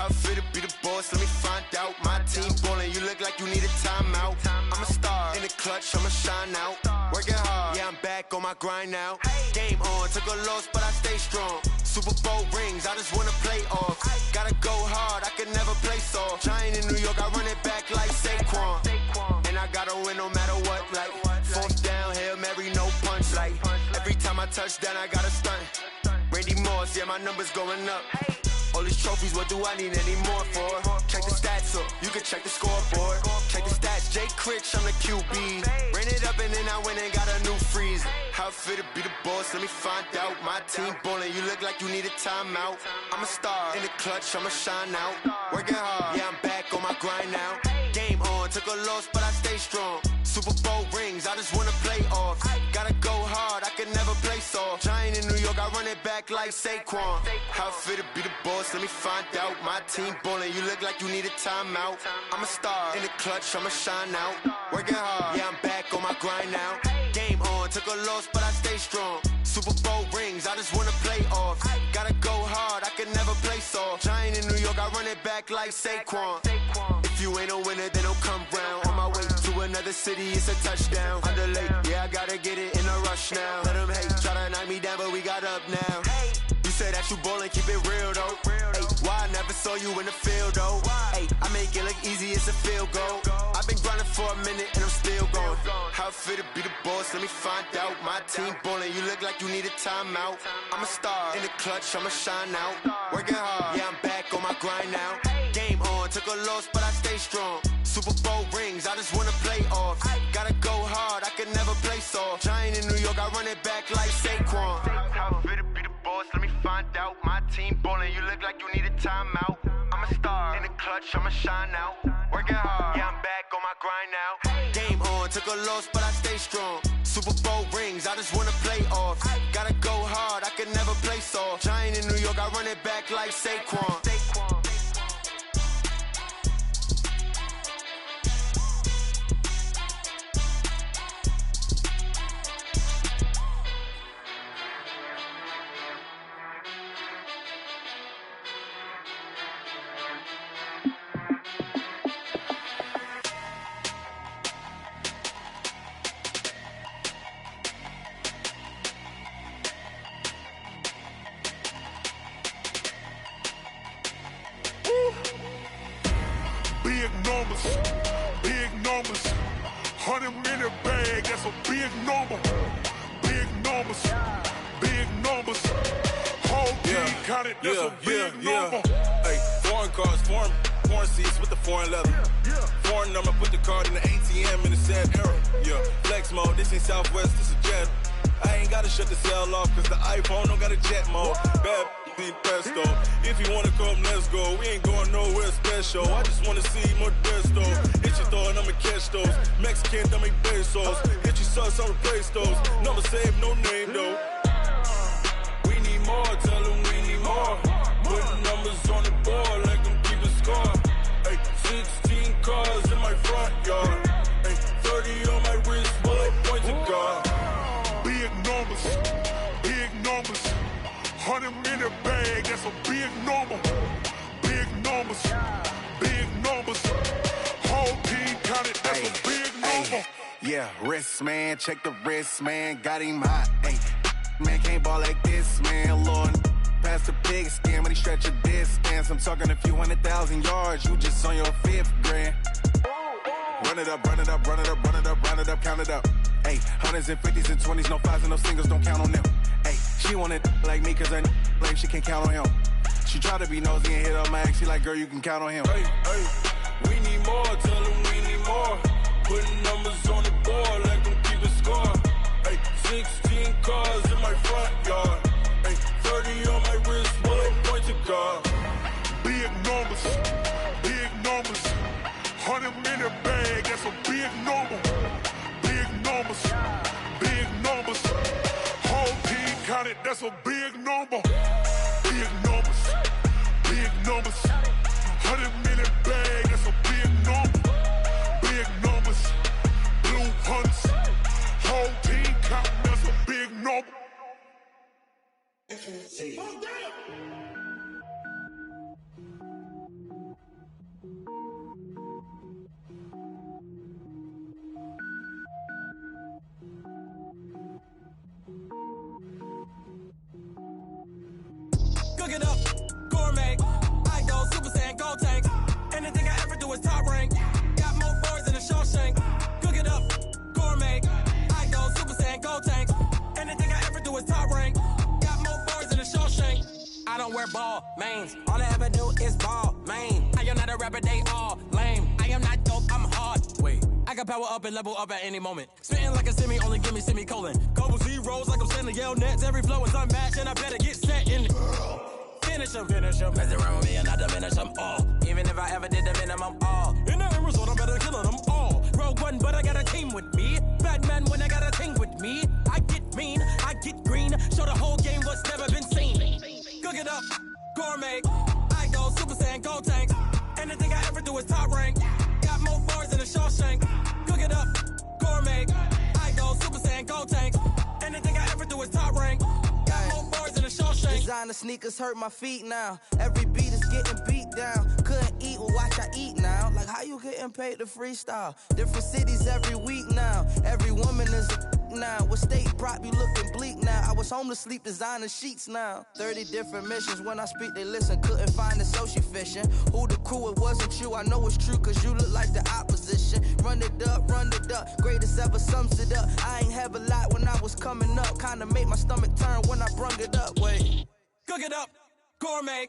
How I feel to be the boss, let me find out. My team ballin', you look like you need a timeout. I'm a star, in the clutch, I'ma shine out. Working hard, yeah, I'm back on my grind now. Game on, took a loss, but I stay strong. Super Bowl rings, I just wanna play off. Gotta go hard, I can never play soft. Giant in New York, I run it back like Saquon. And I gotta win no matter what, like fourth down, Hail Mary, no punch. Like every time I touch down, I gotta stunt. Randy Moss, yeah, my numbers going up. All these trophies, what do I need any more for? Check the stats up, you can check the scoreboard. Check the stats, Jay Critch, I'm the QB. Ran it up and then I went and got a new freezer. How I feel to be the boss, let me find out. My team ballin', you look like you need a timeout. I'm a star, in the clutch, I'ma shine out. Working hard, yeah, I'm back on my grind now. Game on, took a loss, but I stay strong. Super Bowl rings, I just wanna play off. Gotta go hard, I can never play soft. Giant in New York, I run it back like Saquon. How I feel to be the boss, let me find out. My team ballin', you look like you need a timeout. I'm a star, in the clutch, I'ma shine out. Working hard, yeah, I'm back on my grind now. Game on, took a loss, but I stay strong. Super Bowl rings, I just wanna play off. Gotta go hard, I can never play soft. Giant in New York, I run it back like Saquon. If you ain't a winner, then don't come round. On my way to another city, it's a touchdown. Underlay, yeah, I gotta get it in a rush now. Let them hate, try to knock me down, but we got up now. You say that you ballin', keep it real though. Ay, why I never saw you in the field though? Ay, I make it look easy, it's a field goal. I've been grinding for a minute and I'm still going. How I feel to be the boss, let me find out. My team ballin', you look like you need a timeout. I'm a star, in the clutch, I'ma shine out. Working hard, yeah, I'm back on my grind now. Game on, took a loss, but I stay strong. Super Bowl rings, I just wanna play off. Gotta go hard, I can never play soft. Giant in New York, I run it back like Saquon. How I feel to be the boss, let me find out. My team ballin', you look like you need a timeout. I'm a star, in the clutch, I'ma shine out. Working hard, yeah, I'm back on my grind now. Game on, took a loss, but I stay strong. Super Bowl rings, I just wanna play off. Gotta go hard, I can never play soft. Giant in New York, I run it back like Saquon. Big numbers, 100-minute bag, that's a big number. Big numbers, whole team counted, that's a big number. Hey, foreign cars, foreign seats with the foreign leather. Foreign number, put the card in the ATM in the sad era. Yeah, flex mode, this ain't Southwest, this is Jet. I ain't gotta shut the cell off, cause the iPhone don't got a jet mode. Bad pesto. If you wanna come, let's go. We ain't going nowhere special. I just wanna see more pesto. Hit your thought, I'ma catch those. Mexican, I make pesos. Hit your sauce, I'll replace those. Number save, no name though. We need more, tell them we need more. Putting numbers on the board like them keeping score. Hey, 16 cars in my front yard. Hey, 30 on my wrist, while I point to God. Big numbers, 100-minute bag, that's a big number. Big numbers, whole team counted, that's a big number. Yeah, wrist man, check the wrist man, got him hot. Ay, man can't ball like this, man. Lord, past the pig skin, but he stretch a distance. I'm talking a few 100,000 yards, you just on your 5th grand. Run it up, count it up. Ay, hundreds and 50s and 20s, no 5s and no singles, don't count on them. Ay, she want it like me, cause her like she can't count on him. She try to be nosy and hit up my ex, she like, girl, you can count on him. Hey, we need more, tell them we need more. Putting numbers on the board like them keeping score. Hey, 16 cars in my front yard. Hey, 30 on my wrist, while I point to God. Big numbers, 100-minute bag, that's a big number. Big numbers, whole team counted, that's a big number. Big numbers, 100-minute bag, that's a big number. Big numbers, blue hunts, whole team counting, that's a big number. Cook it up, gourmet. I go Super Saiyan, gold tank. Anything I ever do is top rank. Got more boys than a Shawshank. Cook it up, gourmet. I go Super Saiyan, gold tank. Anything I ever do is top rank. Got more boys than a Shawshank. I don't wear ball mains. All I ever do is ball main. I am not a rapper, they all lame. I am not dope, I'm hard. Wait, I can power up and level up at any moment. Spitting like a semi, only give me semicolon. Couple zeros like I'm sending yell nets. Every flow is unmatched and I better get set in it. Finish them. Mess around with me and I diminish them all. Even if I ever did the minimum all. In the end result, I'm better killing them all. Rogue One, but I got a team with me. Batman when I got a team with me. I get mean, I get green. Show the whole game what's never been seen. Cook it up, gourmet. I go Super Saiyan, gold tank. Anything I ever do is top rank. Got more bars than a Shawshank. Cook it up, gourmet. I go Super Saiyan, gold tank. Anything I ever do is top rank. Got more bars than a Shawshank. Designer sneakers hurt my feet now. Every beat is getting beat down. Couldn't eat, well watch I eat now. Like how you getting paid to freestyle? Different cities every week now. Every woman is a now. What state brought me looking bleak now? I was home to sleep designing sheets now. 30 different missions. When I speak they listen. Couldn't find the social fishing. Who the crew? It wasn't you. I know it's true cause you look like the opposition. Run it up. Greatest ever sums it up. I ain't have a lot when I was coming up. Kinda made my stomach turn when I brung it up. Wait. Cook it up, gourmet.